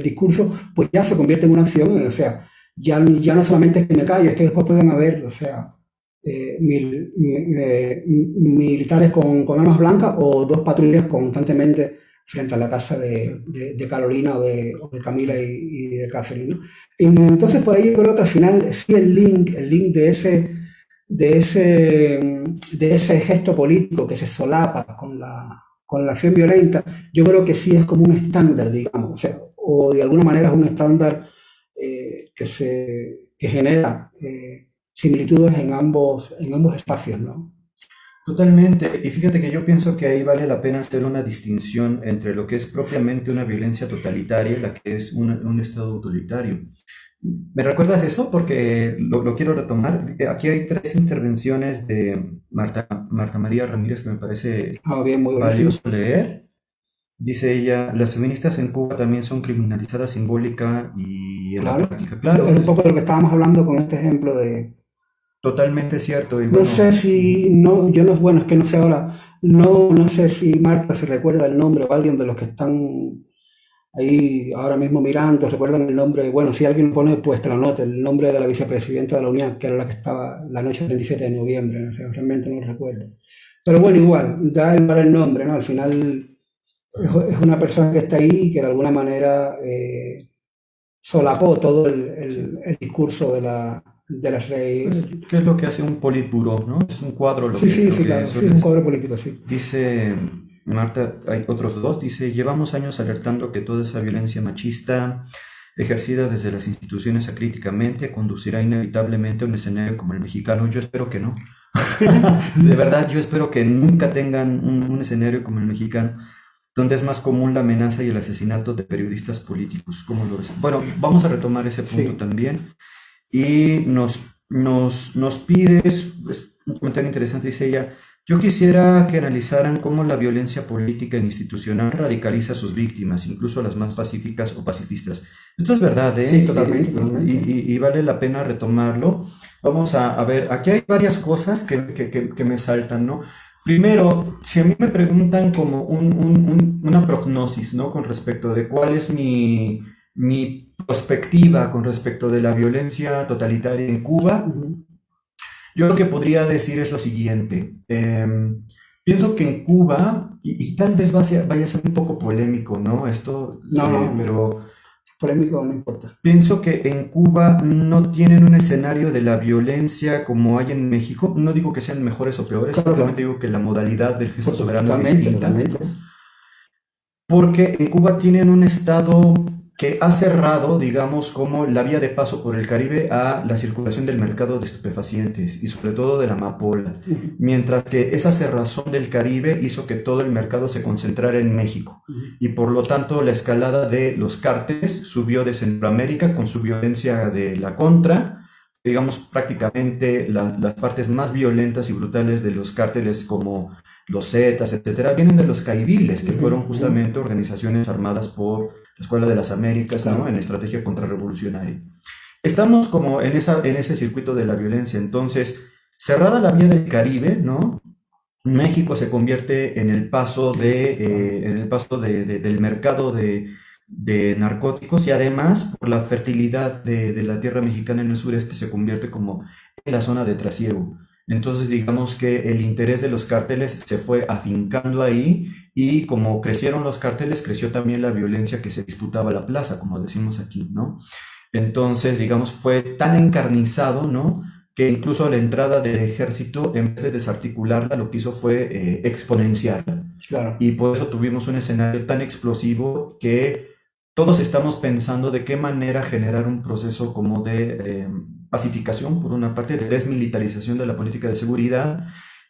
discurso, pues ya se convierte en una acción, o sea, ya no solamente es que me callo, es que después pueden haber, o sea, militares con armas blancas o dos patrullas constantemente frente a la casa de Carolina o de Camila y de Catherine, ¿no? Entonces por ahí yo creo que al final sí el link de ese gesto político que se solapa con la acción violenta, yo creo que sí es como un estándar, digamos, o sea, o de alguna manera es un estándar que genera similitudes en ambos espacios, ¿no? Totalmente. Y fíjate que yo pienso que ahí vale la pena hacer una distinción entre lo que es propiamente una violencia totalitaria y la que es un estado autoritario. ¿Me recuerdas eso? Porque lo quiero retomar. Aquí hay 3 intervenciones de Marta María Ramírez que me parece Bien, muy valioso leer. Dice ella, las feministas en Cuba también son criminalizadas simbólica y en la claro. práctica. Claro, Es un poco de lo que estábamos hablando con este ejemplo de... totalmente cierto. Y No bueno, sé si, no, yo no, bueno, es que no sé ahora, no sé si Marta se recuerda el nombre o alguien de los que están ahí ahora mismo mirando, recuerdan el nombre, bueno, si alguien lo pone, pues que lo note, el nombre de la vicepresidenta de la UNIAC, que era la que estaba la noche del 27 de noviembre, realmente no lo recuerdo. Pero bueno, igual, da igual el nombre, ¿no? Al final es una persona que está ahí y que de alguna manera solapó todo el discurso de las redes. ¿qué es lo que hace un politburó, no? Es un cuadro lo Sí, que, lo que claro, suele un ser. cuadro político, sí. Dice Marta, hay otros 2, dice, llevamos años alertando que toda esa violencia machista ejercida desde las instituciones acríticamente conducirá inevitablemente a un escenario como el mexicano. Yo espero que no. De verdad, yo espero que nunca tengan un escenario como el mexicano, donde es más común la amenaza y el asesinato de periodistas políticos. ¿Cómo lo ves? Bueno, vamos a retomar ese punto Sí. también. Y nos pides, es un comentario interesante, dice ella, yo quisiera que analizaran cómo la violencia política e institucional radicaliza a sus víctimas, incluso a las más pacíficas o pacifistas. Esto es verdad, ¿eh? Sí, totalmente, totalmente. Y vale la pena retomarlo. Vamos a ver, aquí hay varias cosas que me saltan, ¿no? Primero, si a mí me preguntan como una prognosis, ¿no? Con respecto de cuál es mi perspectiva con respecto de la violencia totalitaria en Cuba, yo lo que podría decir es lo siguiente. Pienso que en Cuba, y tal vez vaya a ser un poco polémico, ¿no? Esto, No, pero polémico no importa. pienso que en Cuba no tienen un escenario de la violencia como hay en México. No digo que sean mejores o peores, Claro, simplemente digo que la modalidad del gesto soberano es totalmente, distinta. totalmente. Porque en Cuba tienen un estado que ha cerrado, digamos, como la vía de paso por el Caribe a la circulación del mercado de estupefacientes y sobre todo de la amapola, mientras que esa cerrazón del Caribe hizo que todo el mercado se concentrara en México y por lo tanto la escalada de los cárteles subió de Centroamérica con su violencia de la contra, digamos, prácticamente las partes más violentas y brutales de los cárteles como los Zetas, etcétera, vienen de los caiviles, que fueron justamente organizaciones armadas por la Escuela de las Américas, ¿no? En estrategia contrarrevolucionaria. Estamos como en ese circuito de la violencia. Entonces, cerrada la vía del Caribe, ¿no? México se convierte en el paso del mercado de narcóticos y además por la fertilidad de la tierra mexicana en el sureste se convierte como en la zona de trasiego. Entonces digamos que el interés de los cárteles se fue afincando ahí y como crecieron los cárteles, creció también la violencia que se disputaba la plaza, como decimos aquí, ¿no? Entonces, digamos, fue tan encarnizado, ¿no? Que incluso la entrada del ejército, en vez de desarticularla, lo que hizo fue exponenciarla. Claro. Y por eso tuvimos un escenario tan explosivo que todos estamos pensando de qué manera generar un proceso como de pacificación, por una parte, de desmilitarización de la política de seguridad,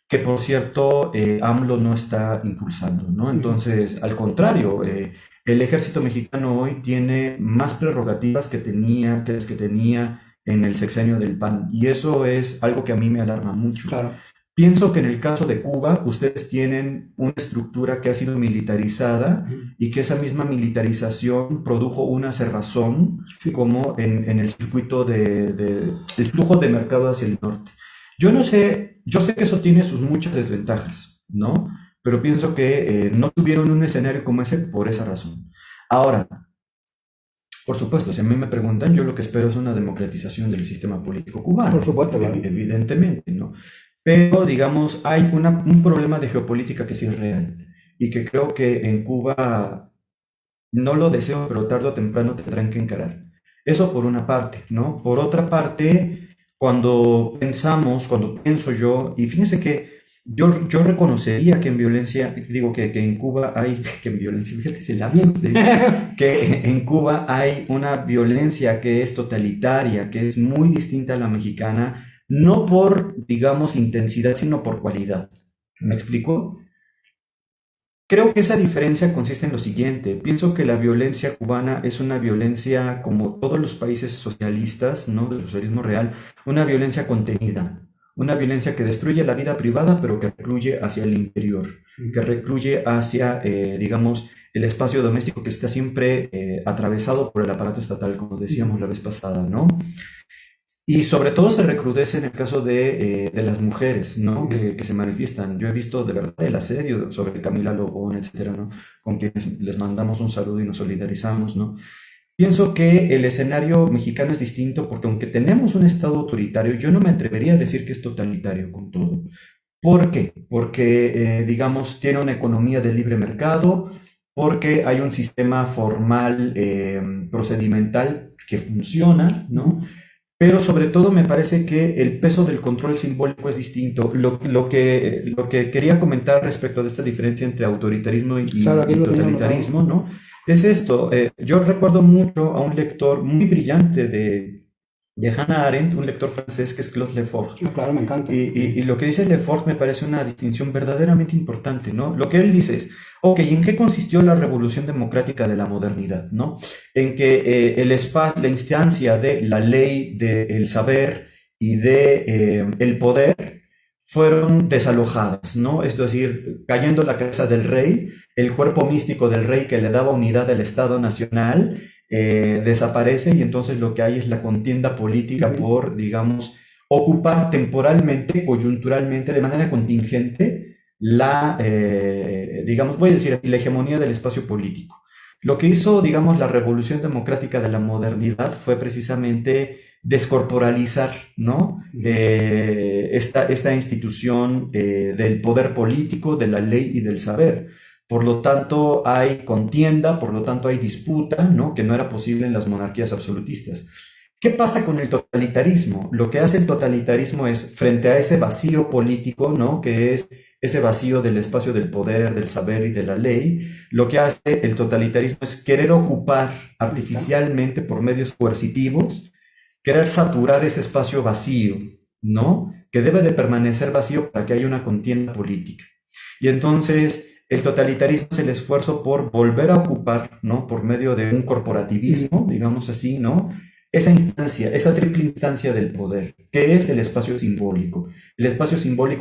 que por cierto AMLO no está impulsando, ¿no? Entonces, al contrario, el ejército mexicano hoy tiene más prerrogativas que las que tenía en el sexenio del PAN, y eso es algo que a mí me alarma mucho. Claro. Pienso que en el caso de Cuba, ustedes tienen una estructura que ha sido militarizada y que esa misma militarización produjo una cerrazón como en el circuito del flujo de mercado hacia el norte. Yo no sé, yo sé que eso tiene sus muchas desventajas, ¿no? Pero pienso que no tuvieron un escenario como ese por esa razón. Ahora, por supuesto, si a mí me preguntan, yo lo que espero es una democratización del sistema político cubano. Por supuesto, claro. Evidentemente, ¿no? Pero, digamos, hay un problema de geopolítica que sí es real y que creo que en Cuba, no lo deseo, pero tarde o temprano tendrán que encarar. Eso por una parte, ¿no? Por otra parte, cuando pienso yo, y fíjense que yo reconocería que en violencia, digo que en Cuba hay, que en violencia, fíjate, es el lapsus, que en Cuba hay una violencia que es totalitaria, que es muy distinta a la mexicana, no por, digamos, intensidad, sino por cualidad. ¿Me explico? Creo que esa diferencia consiste en lo siguiente. Pienso que la violencia cubana es una violencia, como todos los países socialistas, ¿no? Del socialismo real, una violencia contenida. Una violencia que destruye la vida privada, pero que recluye hacia el interior, que recluye hacia, digamos, el espacio doméstico que está siempre atravesado por el aparato estatal, como decíamos la vez pasada, ¿no? Y sobre todo se recrudece en el caso de las mujeres, ¿no? Que se manifiestan. Yo he visto de verdad el asedio sobre Camila Lobón, etcétera, ¿no? Con quienes les mandamos un saludo y nos solidarizamos, ¿no? Pienso que el escenario mexicano es distinto porque aunque tenemos un Estado autoritario, yo no me atrevería a decir que es totalitario con todo. ¿Por qué? Porque, digamos, tiene una economía de libre mercado, porque hay un sistema formal, procedimental que funciona, ¿no? Pero sobre todo me parece que el peso del control simbólico es distinto. Lo que quería comentar respecto de esta diferencia entre autoritarismo y totalitarismo, ¿no? Es esto. Yo recuerdo mucho a un lector muy brillante de Hannah Arendt, un lector francés que es Claude Lefort. Claro, me encanta. Y lo que dice Lefort me parece una distinción verdaderamente importante, ¿no? Lo que él dice es, ok, ¿en qué consistió la revolución democrática de la modernidad, ¿no? En que la instancia de la ley, del saber y de el poder fueron desalojadas, ¿no? Es decir, cayendo la cabeza del rey, el cuerpo místico del rey que le daba unidad al Estado Nacional desaparece y entonces lo que hay es la contienda política por, digamos, ocupar temporalmente, coyunturalmente, de manera contingente, digamos, voy a decir así, la hegemonía del espacio político. Lo que hizo, digamos, la revolución democrática de la modernidad fue precisamente descorporalizar, ¿no? Esta institución del poder político, de la ley y del saber. Por lo tanto, hay contienda, por lo tanto, hay disputa, ¿no? Que no era posible en las monarquías absolutistas. ¿Qué pasa con el totalitarismo? Lo que hace el totalitarismo es, frente a ese vacío político, ¿no? Que es ese vacío del espacio del poder, del saber y de la ley, lo que hace el totalitarismo es querer ocupar artificialmente por medios coercitivos, querer saturar ese espacio vacío, ¿no? Que debe de permanecer vacío para que haya una contienda política. Y entonces el totalitarismo es el esfuerzo por volver a ocupar, ¿no? Por medio de un corporativismo, digamos así, ¿no? Esa instancia, esa triple instancia del poder, que es el espacio simbólico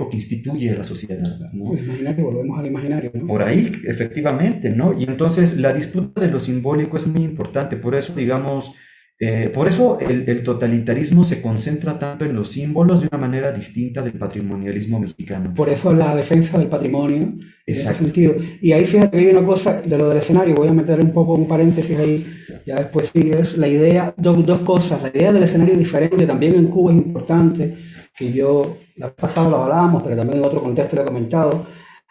que instituye la sociedad, ¿no? El imaginario, volvemos al imaginario, ¿no? Por ahí, efectivamente, ¿no? Y entonces la disputa de lo simbólico es muy importante, por eso, digamos, por eso el totalitarismo se concentra tanto en los símbolos de una manera distinta del patrimonialismo mexicano. Por eso la defensa del patrimonio, en ese Exacto. sentido. Y ahí fíjate que hay una cosa de lo del escenario, voy a meter un poco un paréntesis ahí, ya después sigues, la idea, dos cosas, la idea del escenario diferente también en Cuba es importante, que yo, la vez pasada lo hablábamos, pero también en otro contexto lo he comentado,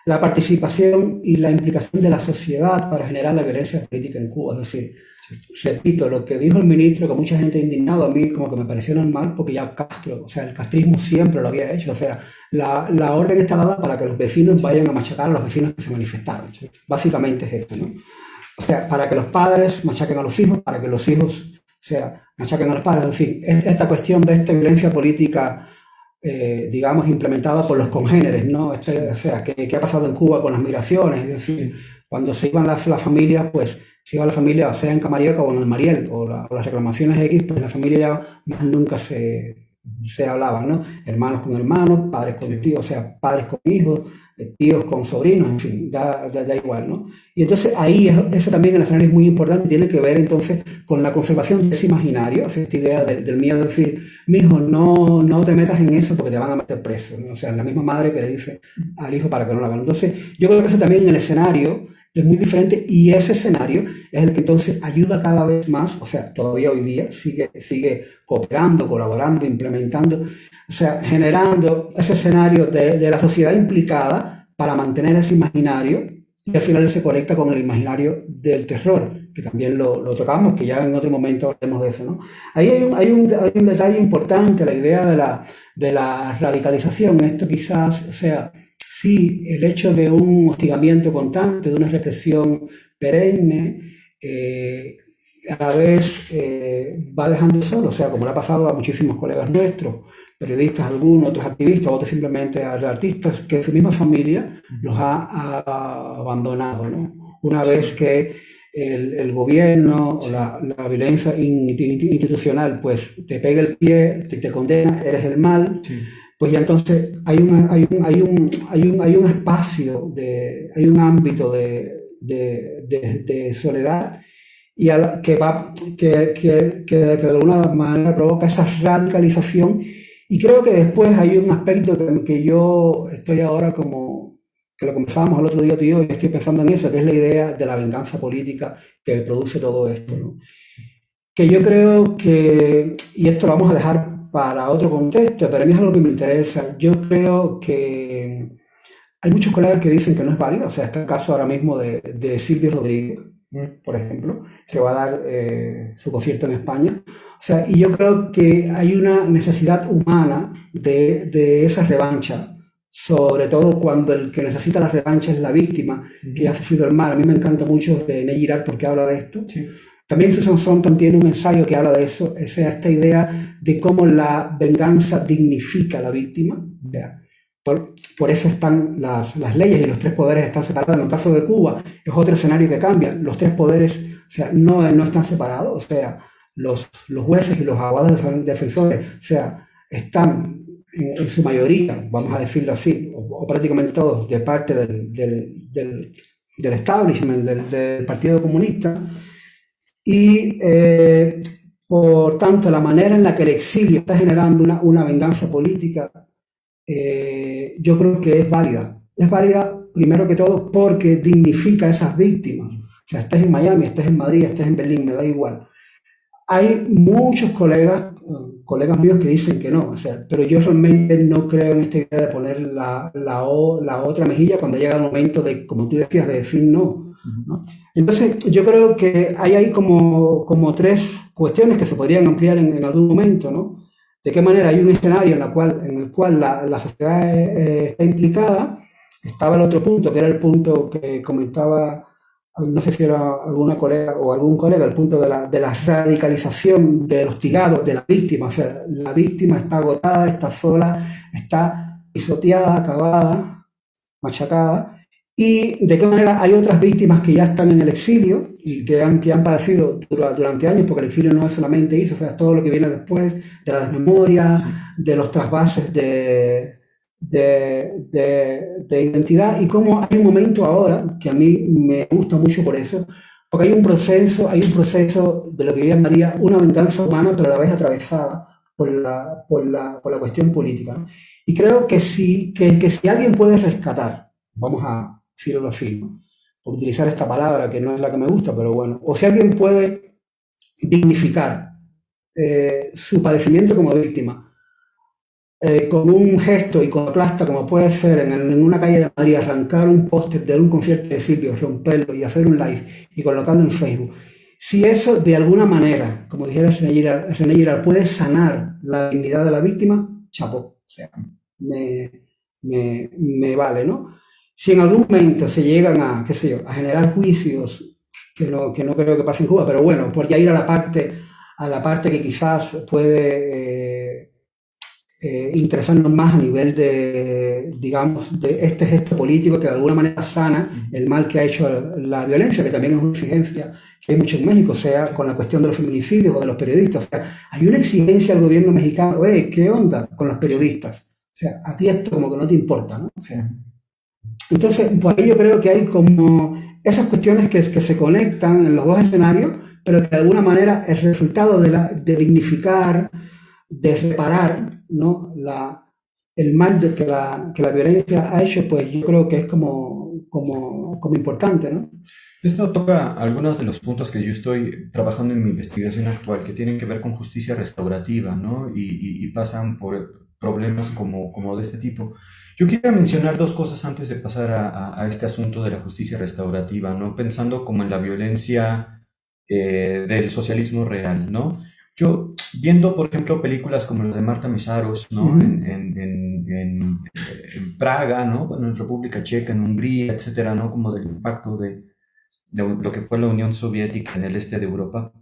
la participación y la implicación de la sociedad para generar la violencia política en Cuba, es decir, Repito, lo que dijo el ministro, que mucha gente ha indignado, a mí como que me pareció normal, porque ya Castro, o sea, el castrismo siempre lo había hecho, o sea, la orden está dada para que los vecinos vayan a machacar a los vecinos que se manifestaron. Básicamente es esto, ¿no? O sea, para que los padres machaquen a los hijos, para que los hijos, o sea, machaquen a los padres, en fin, esta cuestión de esta violencia política, digamos, implementada por los congéneres, ¿no? O sea, ¿qué ha pasado en Cuba con las migraciones? Es decir, cuando se iban las familias, pues se iba la familia, sea en Camarioca o en el Mariel, o las reclamaciones X, pues la familia ya más nunca se hablaban, ¿no? Hermanos con hermanos, padres con tíos, o sea, padres con hijos, tíos con sobrinos, en fin, da igual, ¿no? Y entonces ahí, eso también en el escenario es muy importante, tiene que ver entonces con la conservación de ese imaginario, o sea, esta idea del miedo de decir, mijo, no te metas en eso porque te van a meter preso, ¿no? O sea, la misma madre que le dice al hijo para que no lo hagan. Entonces, yo creo que eso también en el escenario es muy diferente, y ese escenario es el que entonces ayuda cada vez más, o sea, todavía hoy día sigue cooperando, colaborando, implementando, o sea, generando ese escenario de la sociedad implicada para mantener ese imaginario, y al final se conecta con el imaginario del terror, que también lo tocamos, que ya en otro momento hablaremos de eso, ¿no? Ahí hay un detalle importante, la idea de la radicalización. Esto quizás, o sea, sí, el hecho de un hostigamiento constante, de una represión perenne, a la vez va dejando solo, o sea, como le ha pasado a muchísimos colegas nuestros, periodistas algunos, otros activistas, otros simplemente a artistas, que su misma familia los ha abandonado, ¿no? Una vez que el gobierno o la violencia institucional pues te pega el pie, te condena, eres el mal. Sí. Pues ya entonces hay un espacio, hay un ámbito de soledad, y que de alguna manera provoca esa radicalización. Y creo que después hay un aspecto que yo estoy ahora como, que lo conversábamos el otro día tú y yo, y estoy pensando en eso, que es la idea de la venganza política que produce todo esto, ¿no? Que yo creo que, y esto lo vamos a dejar para otro contexto, pero a mí es algo que me interesa. Yo creo que hay muchos colegas que dicen que no es válida, o sea, está el caso ahora mismo de Silvio Rodríguez, por ejemplo, que va a dar su concierto en España. O sea, y yo creo que hay una necesidad humana de esa revancha, sobre todo cuando el que necesita la revancha es la víctima, que ha sufrido el mal. A mí me encanta mucho René Girard porque habla de esto. Sí. También Susan Sontag tiene un ensayo que habla de eso, o sea, esta idea de cómo la venganza dignifica a la víctima. O sea, por eso están las leyes, y los tres poderes están separados. En el caso de Cuba es otro escenario que cambia. Los tres poderes, o sea, no están separados. O sea, los jueces y los abogados defensores, o sea, están en su mayoría, vamos a decirlo así, o prácticamente todos, de parte del establishment, del Partido Comunista. Y por tanto, la manera en la que el exilio está generando una venganza política, yo creo que es válida. Es válida primero que todo porque dignifica a esas víctimas. O sea, estés en Miami, estés en Madrid, estés en Berlín, me da igual. Hay muchos colegas míos que dicen que no, o sea, pero yo realmente no creo en esta idea de poner la otra mejilla cuando llega el momento de, como tú decías, de decir no, ¿no? Entonces, yo creo que hay ahí como tres cuestiones que se podrían ampliar en algún momento, ¿no? De qué manera hay un escenario en el cual la sociedad está implicada. Estaba el otro punto, que era el punto que comentaba, no sé si era alguna colega o algún colega, el punto de la radicalización del hostigado, de la víctima. O sea, la víctima está agotada, está sola, está pisoteada, acabada, machacada. Y de qué manera hay otras víctimas que ya están en el exilio y que han padecido durante años, porque el exilio no es solamente irse, o sea, es todo lo que viene después, de la desmemoria, de los trasvases de identidad, y cómo hay un momento ahora que a mí me gusta mucho por eso, porque hay un proceso de lo que yo llamaría una venganza humana, pero a la vez atravesada por la cuestión política, ¿no? Y creo que si alguien puede rescatar, vamos a decirlo así, ¿no? Por utilizar esta palabra que no es la que me gusta, pero bueno, o si alguien puede dignificar su padecimiento como víctima, con un gesto iconoclasta como puede ser en una calle de Madrid, arrancar un póster de un concierto de Silvio, romperlo y hacer un live y colocarlo en Facebook, si eso de alguna manera, como dijera René Girard, puede sanar la dignidad de la víctima, chapó, o sea, me vale, ¿no? Si en algún momento se llegan a, qué sé yo, a generar juicios que no creo que pase en Cuba, pero bueno, por ya ir a la parte que quizás puede interesarnos más a nivel de, digamos, de este gesto político que de alguna manera sana el mal que ha hecho la violencia, que también es una exigencia que hay mucho en México, sea con la cuestión de los feminicidios o de los periodistas. O sea, hay una exigencia al gobierno mexicano, ¿qué onda con los periodistas? O sea, a ti esto como que no te importa, ¿no? O sea, entonces, por ahí yo creo que hay como esas cuestiones que se conectan en los dos escenarios, pero que de alguna manera el resultado de dignificar, de reparar, ¿no? El mal que la violencia ha hecho, pues yo creo que es como importante, ¿no? Esto toca algunos de los puntos que yo estoy trabajando en mi investigación actual, que tienen que ver con justicia restaurativa, ¿no? Y pasan por problemas como de este tipo. Yo quisiera mencionar dos cosas antes de pasar a este asunto de la justicia restaurativa, ¿no? Pensando como en la violencia del socialismo real, ¿no? Yo, viendo, por ejemplo, películas como la de Marta Mészáros, ¿no? Ujú. En Praga, ¿no? Bueno, en República Checa, en Hungría, etcétera, ¿no? Como del impacto de lo que fue la Unión Soviética en el este de Europa.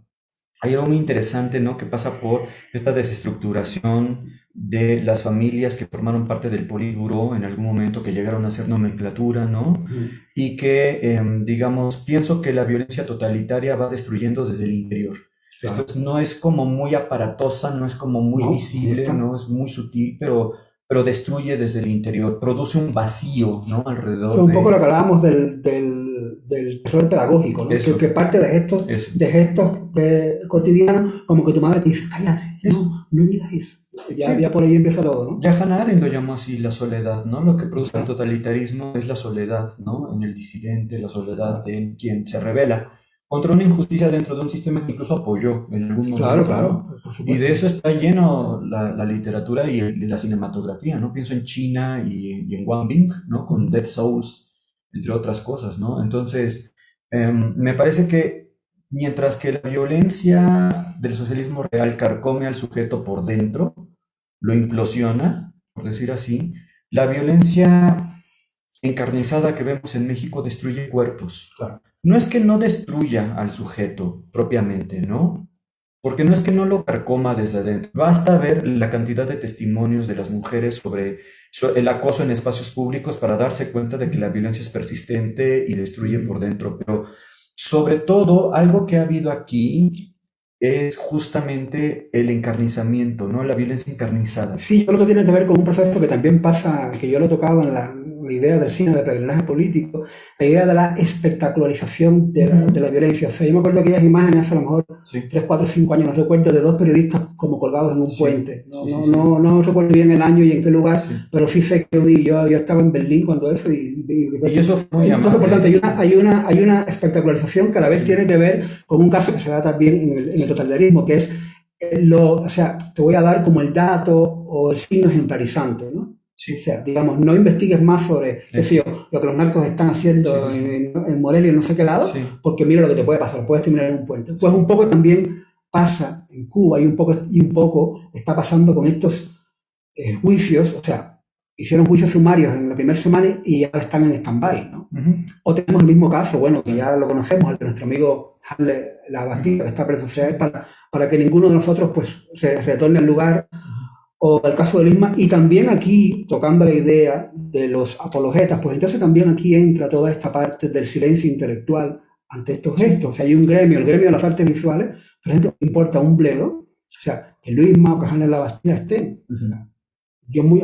Hay algo muy interesante, ¿no? Que pasa por esta desestructuración de las familias que formaron parte del Politburó en algún momento, que llegaron a ser nomenclatura, ¿no? Ujú. Y que, digamos, pienso que la violencia totalitaria va destruyendo desde el interior. Claro. Esto no es como muy aparatosa, no es como muy No, ahí visible, está. no es muy sutil, pero destruye desde el interior, produce un vacío, ¿no? Fue Alrededor un poco lo que de hablábamos del terror pedagógico, ¿no? eso, Que parte eso. de gestos cotidianos, como que tu madre te dice, cállate, no digas eso. Ya, Sí, ya por ahí empieza todo, ¿no? ya Hannah Arendt lo llamó así, la soledad, ¿no? Lo que produce el totalitarismo es la soledad, ¿no? En el disidente, la soledad de quien se rebela contra una injusticia dentro de un sistema que incluso apoyó en algún Claro, momento, claro, ¿no? por Y de supuesto. eso está lleno la literatura y la cinematografía, ¿no? Pienso en China y en Wang Bing, ¿no? Con Dead Souls, entre otras cosas, ¿no? Entonces, me parece que mientras que la violencia del socialismo real carcome al sujeto por dentro, lo implosiona, por decir así, la violencia encarnizada que vemos en México destruye cuerpos. Claro. No es que no destruya al sujeto propiamente, ¿no? Porque no es que no lo carcoma desde adentro. Basta ver la cantidad de testimonios de las mujeres sobre el acoso en espacios públicos para darse cuenta de que la violencia es persistente y destruye por dentro. Pero sobre todo, algo que ha habido aquí es justamente el encarnizamiento, ¿no? La violencia encarnizada. Sí, yo creo que tiene que ver con un proceso que también pasa, que yo lo he tocado en la idea del cine de peregrinaje político, la idea de la espectacularización de la violencia. O sea, yo me acuerdo de aquellas imágenes hace a lo mejor Sí, 3, 4, 5 años, no recuerdo, de dos periodistas como colgados en un sí, puente. No, sí, sí, no, sí, no, no recuerdo bien el año y en qué lugar, sí. pero sí sé que yo estaba en Berlín cuando eso Y eso fue muy entonces, por tanto, amable. hay una espectacularización que a la vez tiene que ver con un caso que se da también en el totalitarismo, que es o sea, te voy a dar como el dato o el signo ejemplarizante, ¿no? O Sí, sea, digamos, no investigues más sobre, qué sé eso. yo, lo que los narcos están Sí, haciendo sí, sí. en Morelia, en no sé qué lado, Sí, porque mira lo que te puede pasar, puedes terminar en un puente. Pues un poco también pasa en Cuba y un poco está pasando con estos juicios, o sea, hicieron juicios sumarios en la primera semana y ahora están en stand-by, ¿no? ujú, O tenemos el mismo caso, bueno, que ya lo conocemos, el de nuestro amigo Halle La Bastida, que está preso, o sea, es para que ninguno de nosotros pues retorne al lugar, o el caso de Lisma, y también aquí, tocando la idea de los apologetas, pues entonces también aquí entra toda esta parte del silencio intelectual ante estos gestos. O sea, hay un gremio, el gremio de las artes visuales, por ejemplo, importa un bledo, o sea, que Luisma o que Halle La Bastida estén. O sea,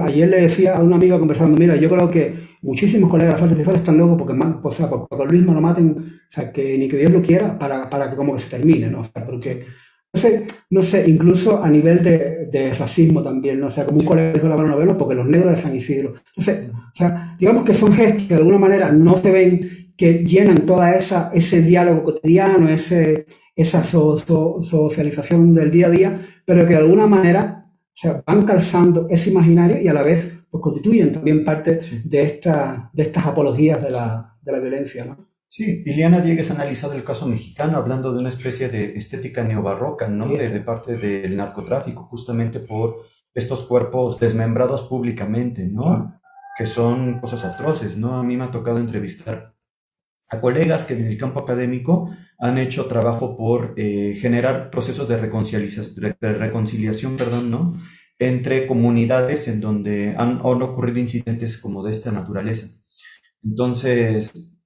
ayer le decía a una amiga conversando, mira, yo creo que muchísimos colegas de las artes visuales están locos porque, o sea, porque con Luisma lo maten, o sea, que ni que Dios lo quiera para que como que se termine, ¿no? O sea, porque no sé, incluso a nivel de racismo también, ¿no? O sea, como un colega dijo la mano novela, porque los negros de San Isidro. Entonces, o sea, digamos que son gestos que de alguna manera no se ven, que llenan toda ese diálogo cotidiano, esa socialización del día a día, pero que de alguna manera o sea, van calzando ese imaginario y a la vez pues, constituyen también parte sí. de estas apologías de la violencia, ¿no? Sí, Liliana Diegues ha analizado el caso mexicano hablando de una especie de estética neobarroca, ¿no? De parte del narcotráfico, justamente por estos cuerpos desmembrados públicamente, Claro. ¿no? Que son cosas atroces, ¿no? A mí me ha tocado entrevistar a colegas que en el campo académico han hecho trabajo por generar procesos de reconciliación, perdón, ¿no? Entre comunidades en donde han ocurrido incidentes como de esta naturaleza. Entonces,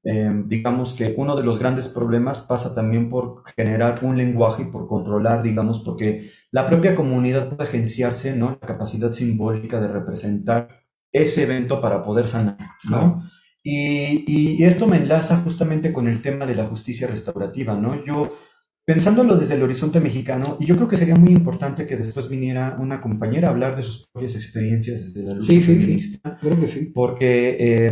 digamos que uno de los grandes problemas pasa también por generar un lenguaje y por controlar, digamos, porque la propia comunidad puede agenciarse, ¿no? La capacidad simbólica de representar ese evento para poder sanar, Claro. ¿no? Y esto me enlaza justamente con el tema de la justicia restaurativa, ¿no? Yo, pensándolo desde el horizonte mexicano, y yo creo que sería muy importante que después viniera una compañera a hablar de sus propias experiencias desde la lucha Sí, sí, sí. feminista, Creo que sí. porque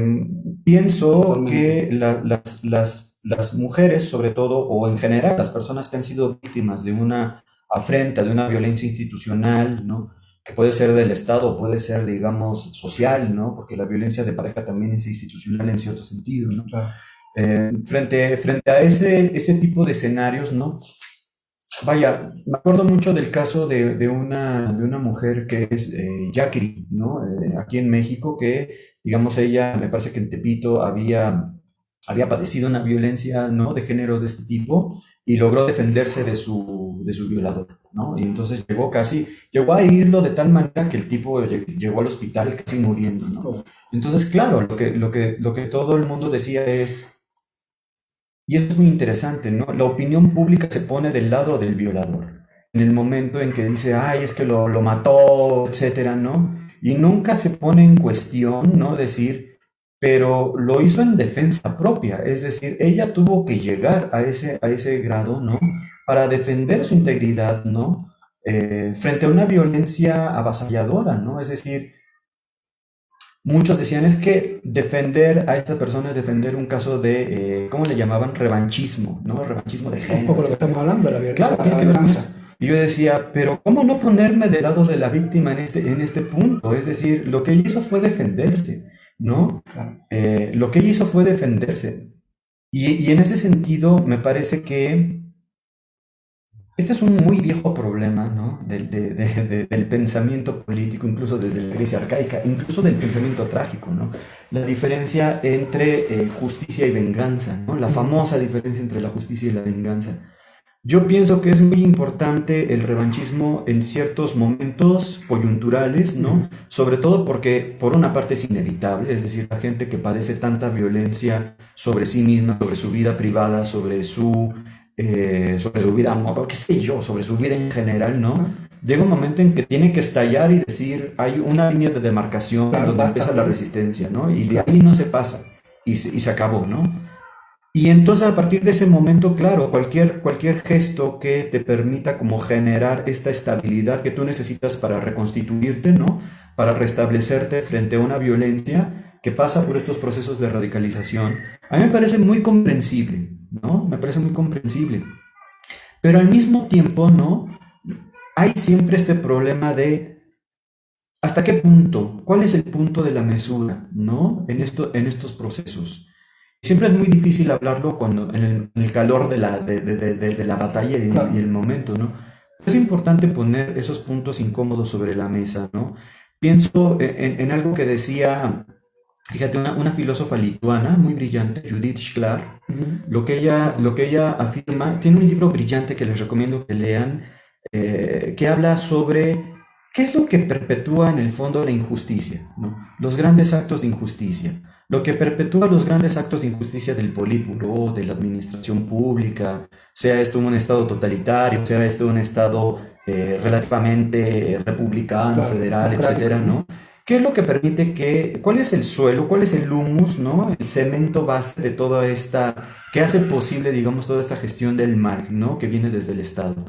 pienso Totalmente. que las mujeres, sobre todo, o en general, las personas que han sido víctimas de una afrenta, de una violencia institucional, ¿no? Que puede ser del Estado, puede ser, digamos, social, ¿no? Porque la violencia de pareja también es institucional en cierto sentido, ¿no? Claro. Frente a ese tipo de escenarios, ¿no? Vaya, me acuerdo mucho del caso de una mujer que es Jacqueline, ¿no? Aquí en México, que, digamos, ella, me parece que en Tepito había padecido una violencia, ¿no? De género de este tipo y logró defenderse de su violador, ¿no? Y entonces llegó a herirlo de tal manera que el tipo llegó al hospital casi muriendo, ¿no? Entonces, claro, lo que todo el mundo decía es, y eso es muy interesante, ¿no? La opinión pública se pone del lado del violador. En el momento en que dice, ay, es que lo mató, etcétera, ¿no? Y nunca se pone en cuestión, ¿no? Decir, pero lo hizo en defensa propia. Es decir, ella tuvo que llegar a ese grado, ¿no? Para defender su integridad, ¿no? Frente a una violencia avasalladora, ¿no? Es decir, muchos decían es que defender a esta persona es defender un caso de, ¿cómo le llamaban? Revanchismo, ¿no? Revanchismo de Un género, poco lo que estamos etcétera. hablando, Claro, la tiene que ver con esto. venganza. Y yo decía, pero ¿cómo no ponerme del lado de la víctima en este punto? Es decir, lo que ella hizo fue defenderse, ¿no? Claro. Lo que ella hizo fue defenderse. Y en ese sentido, me parece que este es un muy viejo problema, ¿no? Del pensamiento político, incluso desde la Grecia arcaica, incluso del pensamiento trágico, ¿no? La diferencia entre justicia y venganza, ¿no? La famosa diferencia entre la justicia y la venganza. Yo pienso que es muy importante el revanchismo en ciertos momentos coyunturales, ¿no? Sobre todo porque por una parte es inevitable, es decir, la gente que padece tanta violencia sobre sí misma, sobre su vida privada, sobre su vida amorosa, qué sé yo, sobre su vida en general, ¿no? Llega un momento en que tiene que estallar y decir, hay una línea de demarcación Claro, donde basta. empieza la resistencia, ¿no? Y de ahí no se pasa y se acabó, ¿no? Y entonces a partir de ese momento, claro, cualquier gesto que te permita como generar esta estabilidad que tú necesitas para reconstituirte, ¿no? Para restablecerte frente a una violencia que pasa por estos procesos de radicalización, a mí me parece muy comprensible, ¿no? Me parece muy comprensible. Pero al mismo tiempo, ¿no? Hay siempre este problema de hasta qué punto, cuál es el punto de la mesura, ¿no? En estos procesos. Siempre es muy difícil hablarlo en el calor de la batalla y Claro. el momento, ¿no? Es importante poner esos puntos incómodos sobre la mesa, ¿no? Pienso en algo que decía, fíjate, una filósofa lituana muy brillante, Judith Shklar, lo que ella afirma, tiene un libro brillante que les recomiendo que lean, que habla sobre qué es lo que perpetúa en el fondo la injusticia, ¿no? Los grandes actos de injusticia. Lo que perpetúa los grandes actos de injusticia del Politburó, de la administración pública, sea esto un estado totalitario, sea esto un estado relativamente republicano, Claro, federal, democrático. etcétera, ¿no? ¿Qué es lo que permite cuál es el suelo, cuál es el humus, ¿no? El cemento base de toda esta, que hace posible, digamos, toda esta gestión del mal, ¿no? Que viene desde el Estado.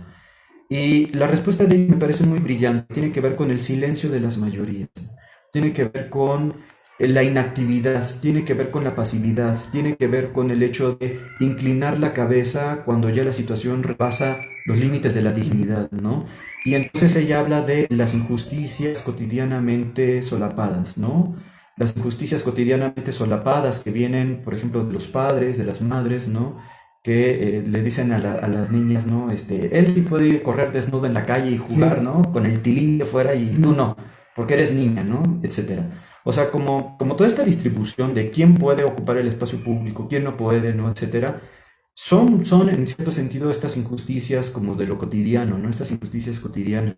Y la respuesta de ella me parece muy brillante, tiene que ver con el silencio de las mayorías, tiene que ver con la inactividad, tiene que ver con la pasividad, tiene que ver con el hecho de inclinar la cabeza cuando ya la situación rebasa los límites de la dignidad, ¿no? Y entonces ella habla de las injusticias cotidianamente solapadas, ¿no? las injusticias cotidianamente solapadas que vienen, por ejemplo, de los padres, de las madres, ¿no? Que le dicen a las niñas, ¿no? Él sí puede ir correr desnudo en la calle y jugar, Sí. ¿no? Con el tilín de fuera y tú no, porque eres niña, ¿no? Etcétera. O sea, como toda esta distribución de quién puede ocupar el espacio público, quién no puede, ¿no? Etcétera, son en cierto sentido estas injusticias como de lo cotidiano, ¿no? Estas injusticias cotidianas.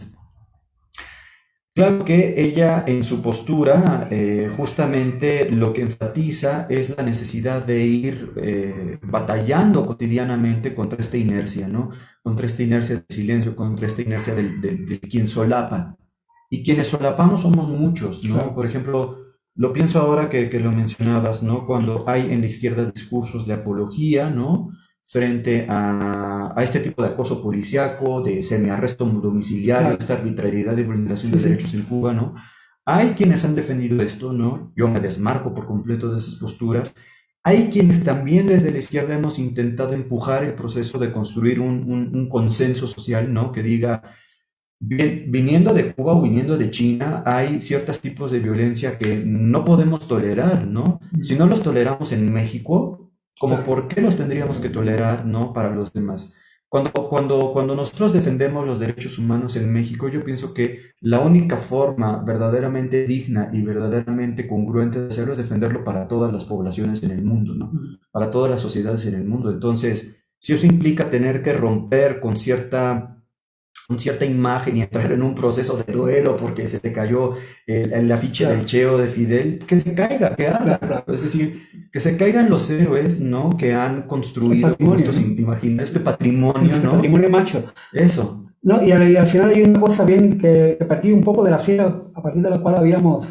Claro que ella en su postura justamente lo que enfatiza es la necesidad de ir batallando cotidianamente contra esta inercia, ¿no? Contra esta inercia del silencio, contra esta inercia de quien solapa. Y quienes solapamos somos muchos, ¿no? Claro. Por ejemplo, lo pienso ahora que lo mencionabas, ¿no? Cuando hay en la izquierda discursos de apología, ¿no? Frente a este tipo de acoso policiaco, de semiarresto domiciliario, Claro. esta arbitrariedad de vulneración Sí, de sí. derechos en Cuba, ¿no? Hay quienes han defendido esto, ¿no? Yo me desmarco por completo de esas posturas. Hay quienes también desde la izquierda hemos intentado empujar el proceso de construir un consenso social, ¿no? Que diga, bien, viniendo de Cuba o viniendo de China, hay ciertos tipos de violencia que no podemos tolerar, ¿no? Si no los toleramos en México, ¿como Claro. por qué los tendríamos que tolerar, ¿no? Para los demás. Cuando nosotros defendemos los derechos humanos en México, yo pienso que la única forma verdaderamente digna y verdaderamente congruente de hacerlo es defenderlo para todas las poblaciones en el mundo, ¿no? Para todas las sociedades en el mundo. Entonces, si eso implica tener que romper con cierta imagen y entrar en un proceso de duelo porque se te cayó el afiche del Claro. Cheo de Fidel, que se caiga, que haga. Claro. Claro. Es decir, que se caigan los héroes, ¿no? Que han El construido como patrimonio, estos ¿no? imaginar este patrimonio, El ¿no? patrimonio macho. Eso, No, y al final hay una cosa bien que partí un poco de la cita a partir de la cual habíamos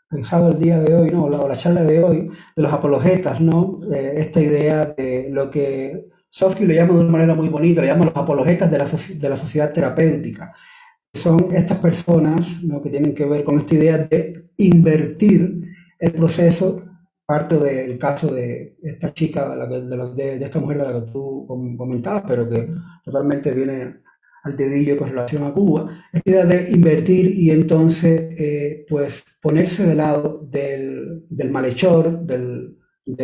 pensado el día de hoy, ¿no? O la charla de hoy, de los apologetas, ¿no? Esta idea de lo que Sofsky lo llama de una manera muy bonita, lo llama los apologetas de la sociedad terapéutica. Son estas personas, ¿no? Que tienen que ver con esta idea de invertir el proceso. Parto del caso de esta chica, de esta mujer de la que tú comentabas, pero que totalmente viene al dedillo con relación a Cuba, esta idea de invertir y entonces pues ponerse de lado del malhechor, del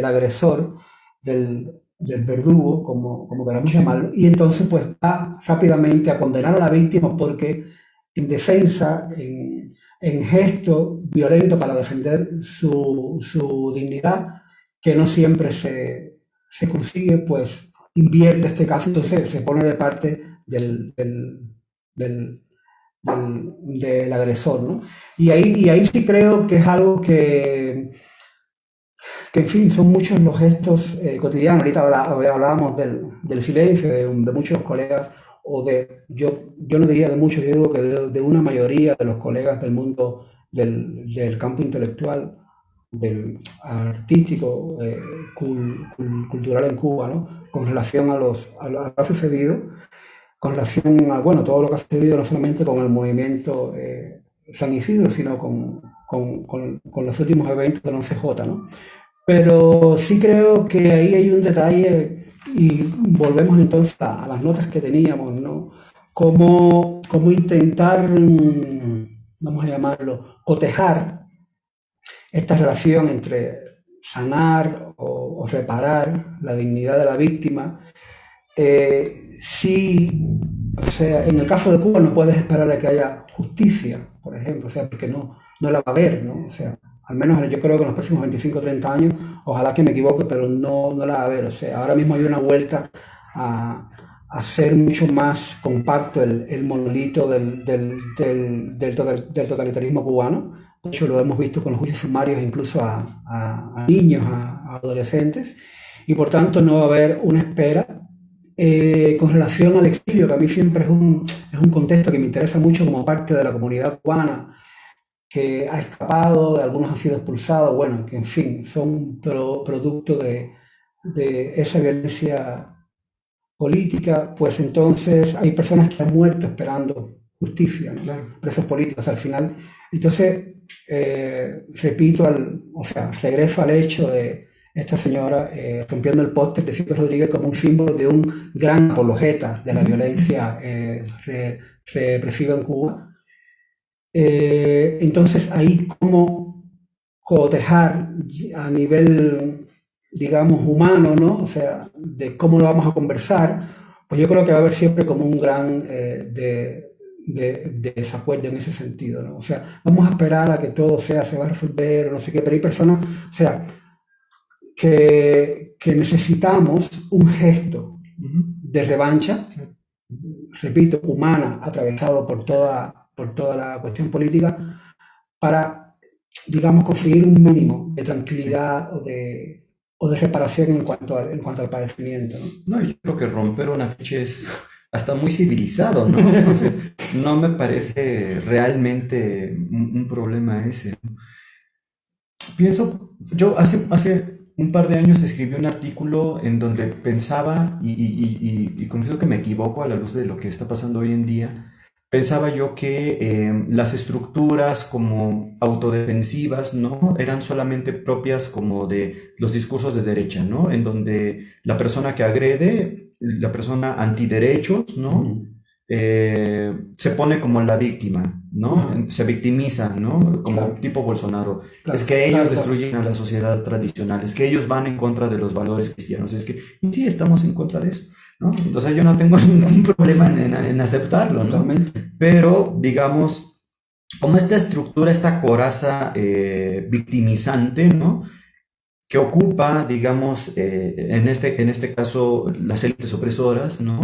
agresor, del verdugo, como queramos llamarlo, y entonces pues va rápidamente a condenar a la víctima porque en defensa, en gesto violento para defender su dignidad, que no siempre se consigue, pues invierte este caso, entonces se pone de parte del, del agresor, ¿no? Y ahí sí creo que es algo que en fin, son muchos los gestos cotidianos. Ahorita hablábamos del silencio de muchos colegas, yo no diría de muchos, yo digo que de una mayoría de los colegas del mundo del campo intelectual, del artístico, cultural en Cuba, ¿no? Con relación a lo que ha sucedido, con relación a, bueno, todo lo que ha sucedido no solamente con el movimiento San Isidro, sino con los últimos eventos del 11J, ¿no? Pero sí creo que ahí hay un detalle y volvemos entonces a las notas que teníamos, ¿no? Cómo intentar, vamos a llamarlo, cotejar esta relación entre sanar o reparar la dignidad de la víctima. Sí, o sea, en el caso de Cuba no puedes esperar a que haya justicia, por ejemplo, o sea, porque no la va a haber, ¿no? O sea, al menos yo creo que en los próximos 25 o 30 años, ojalá que me equivoque, pero no la va a haber. O sea, ahora mismo hay una vuelta a ser mucho más compacto el monolito del totalitarismo cubano. De hecho, lo hemos visto con los juicios sumarios incluso a niños, a adolescentes, y por tanto no va a haber una espera. Con relación al exilio, que a mí siempre es un contexto que me interesa mucho como parte de la comunidad cubana, que ha escapado, algunos han sido expulsados, bueno, que en fin, son producto de esa violencia política, pues entonces hay personas que han muerto esperando justicia, ¿no? claro. Presos políticos al final. Entonces, repito, o sea, regreso al hecho de esta señora rompiendo el póster de Silvio Rodríguez como un símbolo de un gran apologeta de la violencia represiva en Cuba. Entonces, ahí, cotejar a nivel, digamos, humano, ¿no? O sea, de cómo lo vamos a conversar, pues yo creo que va a haber siempre como un gran de desacuerdo en ese sentido, ¿no? O sea, vamos a esperar a que todo se va a resolver, o no sé qué, pero hay personas, o sea, que necesitamos un gesto de revancha, repito, humana, atravesado por toda la cuestión política, para, digamos, conseguir un mínimo de tranquilidad o de reparación en cuanto al padecimiento, ¿no? No, yo creo que romper una ficha es hasta muy civilizado, ¿no? O sea, no me parece realmente un problema ese. Pienso, yo hace un par de años escribí un artículo en donde pensaba, y confieso que me equivoco a la luz de lo que está pasando hoy en día, pensaba yo que las estructuras como autodefensivas, ¿no? Eran solamente propias como de los discursos de derecha, ¿no? En donde la persona que agrede, la persona antiderechos, ¿no? Se pone como la víctima, ¿no? Se victimiza, ¿no? Como Claro, tipo Bolsonaro. claro, Es que claro, ellos claro. destruyen a la sociedad tradicional, es que ellos van en contra de los valores cristianos, es que y sí estamos en contra de eso, ¿no? O sea, yo no tengo ningún problema en aceptarlo, ¿no? Totalmente. Pero, digamos, como esta estructura, esta coraza victimizante, ¿no? Que ocupa, digamos, en este caso, las élites opresoras, ¿no?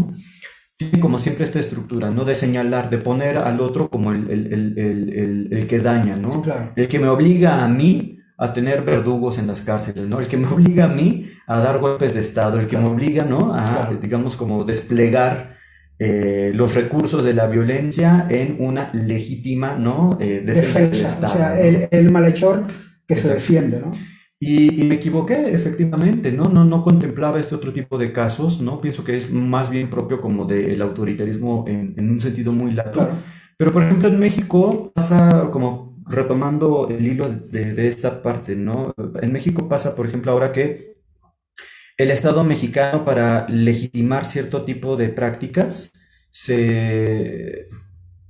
Tiene como siempre esta estructura, ¿no? De señalar, de poner al otro como el que daña, ¿no? Claro, El que me obliga a mí a tener verdugos en las cárceles, ¿no? El que me obliga a mí a dar golpes de Estado, el que me claro, obliga, ¿no? A, claro. digamos, como desplegar los recursos de la violencia en una legítima, ¿no? Defensa del Defensa, o Estado, sea, ¿no? el malhechor que se Exacto. defiende, ¿no? Y me equivoqué, efectivamente, ¿no? No contemplaba este otro tipo de casos, ¿no? Pienso que es más bien propio como del autoritarismo en un sentido muy lato. Claro. Pero, por ejemplo, en México pasa como retomando el hilo de esta parte, ¿no? En México pasa, por ejemplo, ahora que el Estado mexicano para legitimar cierto tipo de prácticas se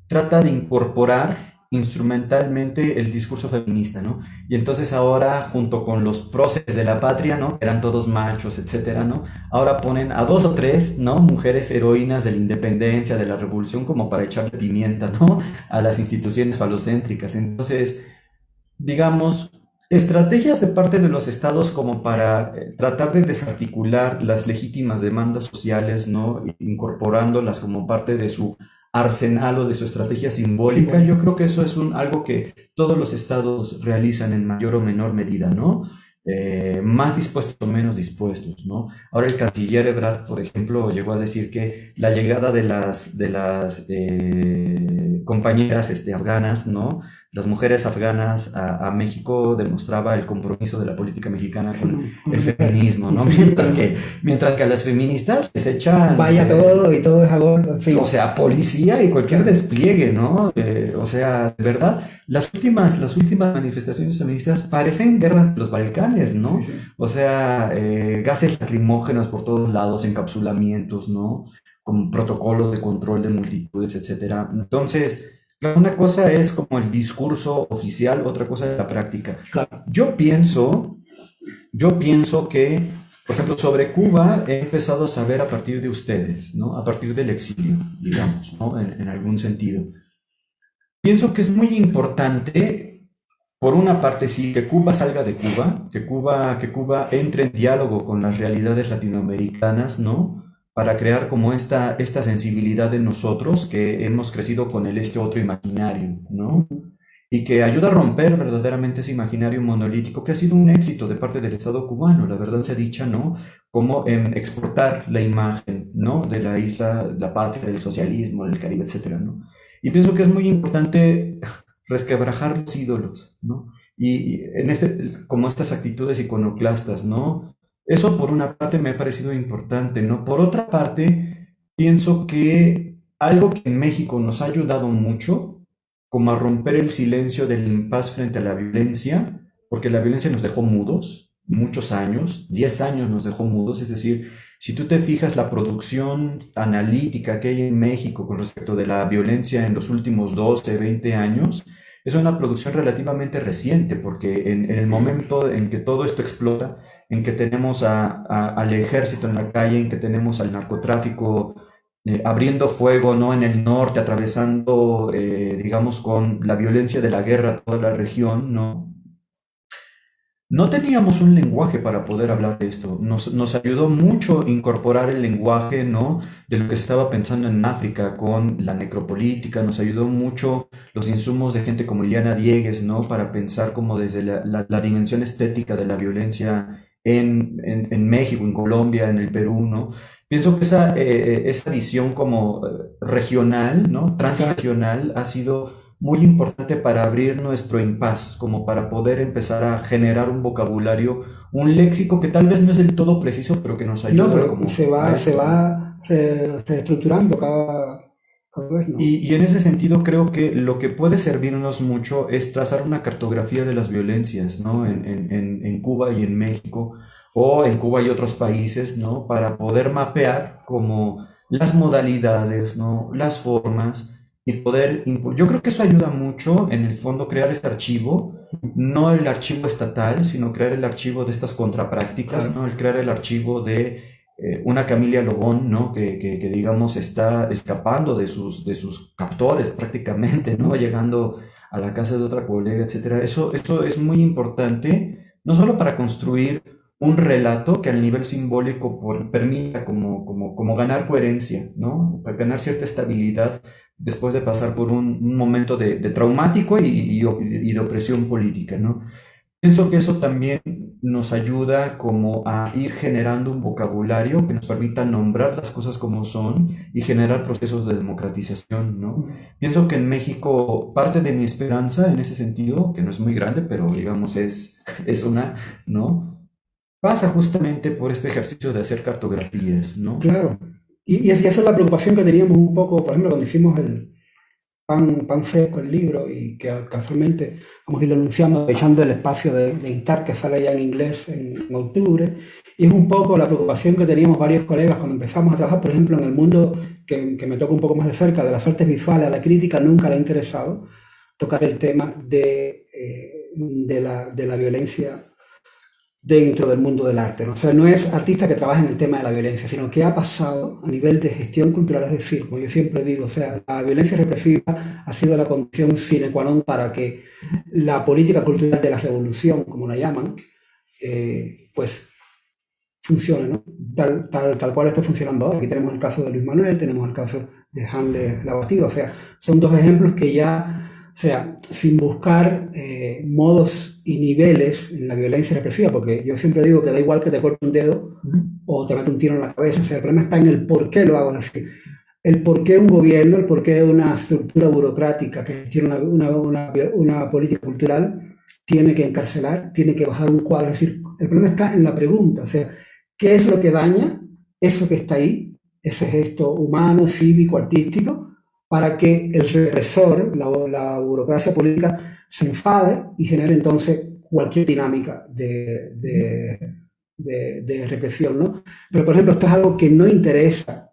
trata de incorporar instrumentalmente el discurso feminista, ¿no? Y entonces ahora, junto con los próceres de la patria, ¿no? Que eran todos machos, etcétera, ¿no? Ahora ponen a dos o tres, ¿no? Mujeres heroínas de la independencia, de la revolución, como para echarle pimienta, ¿no? A las instituciones falocéntricas. Entonces, digamos, estrategias de parte de los estados como para tratar de desarticular las legítimas demandas sociales, ¿no? Incorporándolas como parte de su arsenal o de su estrategia simbólica. Yo Simbólico. creo que eso es algo que todos los estados realizan en mayor o menor medida, ¿no? Más dispuestos o menos dispuestos, ¿no? Ahora el canciller Ebrard, por ejemplo, llegó a decir que la llegada de las compañeras afganas, ¿no? Las mujeres afganas a México demostraba el compromiso de la política mexicana con el feminismo, ¿no? Mientras que a las feministas les echan, Vaya todo y todo es aborto, en fin. o sea, policía y cualquier despliegue, ¿no? O sea, de verdad, las últimas manifestaciones feministas parecen guerras de los Balcanes, ¿no? Sí, sí. O sea, gases lacrimógenos por todos lados, encapsulamientos, ¿no? Con protocolos de control de multitudes, etcétera. Entonces, una cosa es como el discurso oficial, otra cosa es la práctica. Claro, Yo pienso que, por ejemplo, sobre Cuba he empezado a saber a partir de ustedes, ¿no? A partir del exilio, digamos, ¿no? En algún sentido. Pienso que es muy importante, por una parte, sí, que Cuba salga de Cuba, que Cuba entre en diálogo con las realidades latinoamericanas, ¿no? Para crear como esta sensibilidad de nosotros que hemos crecido con el otro imaginario, ¿no? Y que ayuda a romper verdaderamente ese imaginario monolítico que ha sido un éxito de parte del Estado cubano, la verdad sea dicha, ¿no? Como en exportar la imagen, ¿no? De la isla, la patria del socialismo, del Caribe, etcétera, ¿no? Y pienso que es muy importante resquebrajar los ídolos, ¿no? Y en como estas actitudes iconoclastas, ¿no? Eso por una parte me ha parecido importante, ¿no? Por otra parte, pienso que algo que en México nos ha ayudado mucho como a romper el silencio del impas frente a la violencia, porque la violencia nos dejó mudos muchos años, 10 años nos dejó mudos, es decir, si tú te fijas la producción analítica que hay en México con respecto de la violencia en los últimos 12, 20 años, es una producción relativamente reciente, porque en el momento en que todo esto explota, en que tenemos al ejército en la calle, en que tenemos al narcotráfico abriendo fuego, ¿no? En el norte, atravesando, digamos, con la violencia de la guerra toda la región, ¿no? No teníamos un lenguaje para poder hablar de esto. Nos ayudó mucho incorporar el lenguaje, ¿no? De lo que se estaba pensando en África con la necropolítica. Nos ayudó mucho los insumos de gente como Liliana Diegues, ¿no? Para pensar como desde la dimensión estética de la violencia en México, en Colombia, en el Perú, ¿no? Pienso que esa visión como regional, ¿no? Transregional ha sido muy importante para abrir nuestro impas, como para poder empezar a generar un vocabulario, un léxico que tal vez no es del todo preciso, pero que nos No, ayuda pero como se a va, se esto, ¿no? va reestructurando cada vez, ¿no? Y en ese sentido creo que lo que puede servirnos mucho es trazar una cartografía de las violencias, ¿no? En Cuba y en México, o en Cuba y otros países, ¿no? Para poder mapear como las modalidades, ¿no? Las formas y poder... Yo creo que eso ayuda mucho, en el fondo, crear este archivo, no el archivo estatal, sino crear el archivo de estas contraprácticas, Claro. ¿no? El crear el archivo de una Camilia Lobón, ¿no? Que digamos está escapando de sus captores prácticamente, ¿no? Llegando a la casa de otra colega, etcétera. Eso es muy importante, no solo para construir un relato que al nivel simbólico permita como ganar coherencia, ¿no? Para ganar cierta estabilidad después de pasar por un momento de traumático y de opresión política, ¿no? Pienso que eso también nos ayuda como a ir generando un vocabulario que nos permita nombrar las cosas como son y generar procesos de democratización, ¿no? Pienso que en México parte de mi esperanza en ese sentido, que no es muy grande, pero digamos es una, ¿no? Pasa justamente por este ejercicio de hacer cartografías, ¿no? Claro. Y esa es la preocupación que teníamos un poco, por ejemplo, cuando hicimos el pan fresco, el libro, y que casualmente vamos a irlo anunciando, echando el espacio de Instar, que sale ya en inglés en octubre. Y es un poco la preocupación que teníamos varios colegas cuando empezamos a trabajar, por ejemplo, en el mundo que me toca un poco más de cerca, de las artes visuales. A la crítica nunca le ha interesado tocar el tema de la violencia dentro del mundo del arte, ¿no? O sea, no es artista que trabaja en el tema de la violencia, sino que ha pasado a nivel de gestión cultural, es decir, como yo siempre digo, o sea, la violencia represiva ha sido la condición sine qua non para que la política cultural de la revolución, como la llaman, pues funcione, ¿no? Tal cual está funcionando ahora. Aquí tenemos el caso de Luis Manuel, tenemos el caso de Hanle Labastida, o sea, son dos ejemplos que ya, o sea, sin buscar modos y niveles en la violencia represiva, porque yo siempre digo que da igual que te corte un dedo o te mete un tiro en la cabeza, o sea, el problema está en el por qué lo hago, es decir, el por qué un gobierno, el por qué una estructura burocrática que tiene una política cultural tiene que encarcelar, tiene que bajar un cuadro, es decir, el problema está en la pregunta, o sea, ¿qué es lo que daña eso que está ahí, ese gesto humano, cívico, artístico, para que el represor, la burocracia política, se enfade y genere entonces cualquier dinámica de represión, ¿no? Pero, por ejemplo, esto es algo que no interesa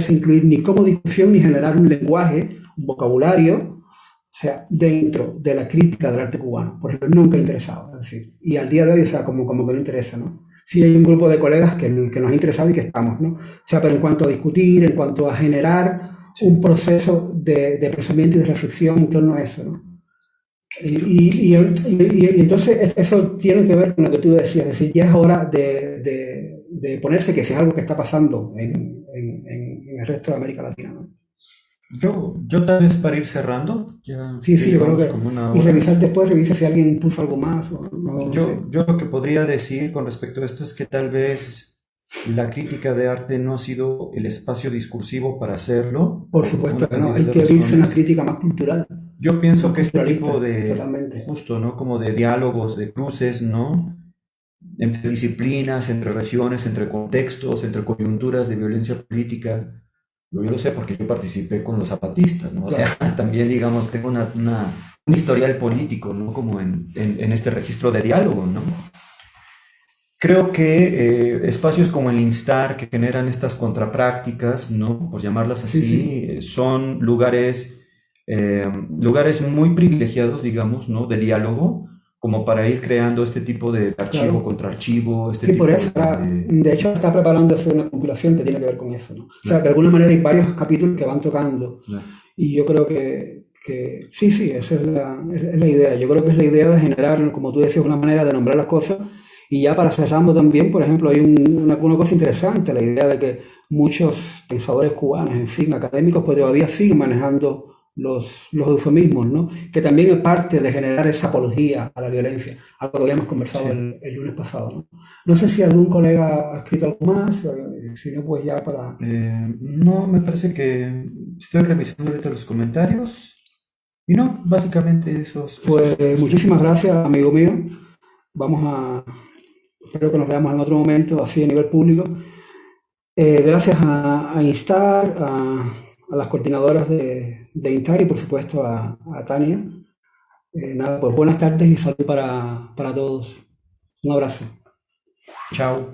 incluir ni como discusión ni generar un lenguaje, un vocabulario, o sea, dentro de la crítica del arte cubano. Por ejemplo, nunca ha interesado, es decir, y al día de hoy, o sea, como que no interesa, ¿no? Sí hay un grupo de colegas que nos ha interesado y que estamos, ¿no? O sea, pero en cuanto a discutir, en cuanto a generar un proceso de pensamiento y de reflexión en torno a eso, ¿no? Y entonces eso tiene que ver con lo que tú decías, es decir, ya es hora de ponerse que si es algo que está pasando en el resto de América Latina, ¿no? Yo tal vez para ir cerrando, ya Sí, yo creo llevamos que... como una Y hora. revisar después, revisa si alguien puso algo más o no sé. Yo lo que podría decir con respecto a esto es que tal vez la crítica de arte no ha sido el espacio discursivo para hacerlo Por por supuesto una que no, cantidad hay de que abrirse una razones. crítica más cultural, Yo pienso más que este tipo culturalista, de, totalmente. justo, ¿no? Como de diálogos, de cruces, ¿no? Entre disciplinas, entre regiones, entre contextos, entre coyunturas de violencia política. Yo lo sé porque yo participé con los zapatistas, ¿no? O sea, Claro. también, digamos, tengo un historial político, ¿no? Como en este registro de diálogo, ¿no? Creo que espacios como el Instar, que generan estas contraprácticas, ¿no? Por llamarlas Sí, sí. así, son lugares lugares muy privilegiados, digamos, ¿no? De diálogo, como para ir creando este tipo de archivo Claro. contra archivo, este Sí, tipo por eso, de... de hecho, está preparándose una compilación que tiene que ver con eso, ¿no? O sea, Claro, de alguna manera hay varios capítulos que van tocando claro. y yo creo que sí, sí, esa es la idea. Yo creo que es la idea de generar, como tú decías, una manera de nombrar las cosas. Y ya para cerrando también, por ejemplo, hay una cosa interesante, la idea de que muchos pensadores cubanos, en fin, académicos, pues todavía siguen manejando los eufemismos, ¿no? Que también es parte de generar esa apología a la violencia, algo que habíamos conversado Sí. el lunes pasado, ¿no? No sé si algún colega ha escrito algo más, si no, pues ya para... No, me parece que estoy revisando ahorita los comentarios y no, básicamente Pues muchísimas gracias, amigo mío. Vamos a... Espero que nos veamos en otro momento, así a nivel público. Gracias a Instar, a las coordinadoras de Instar y por supuesto a Tania. Nada, pues buenas tardes y salud para todos. Un abrazo. Chao.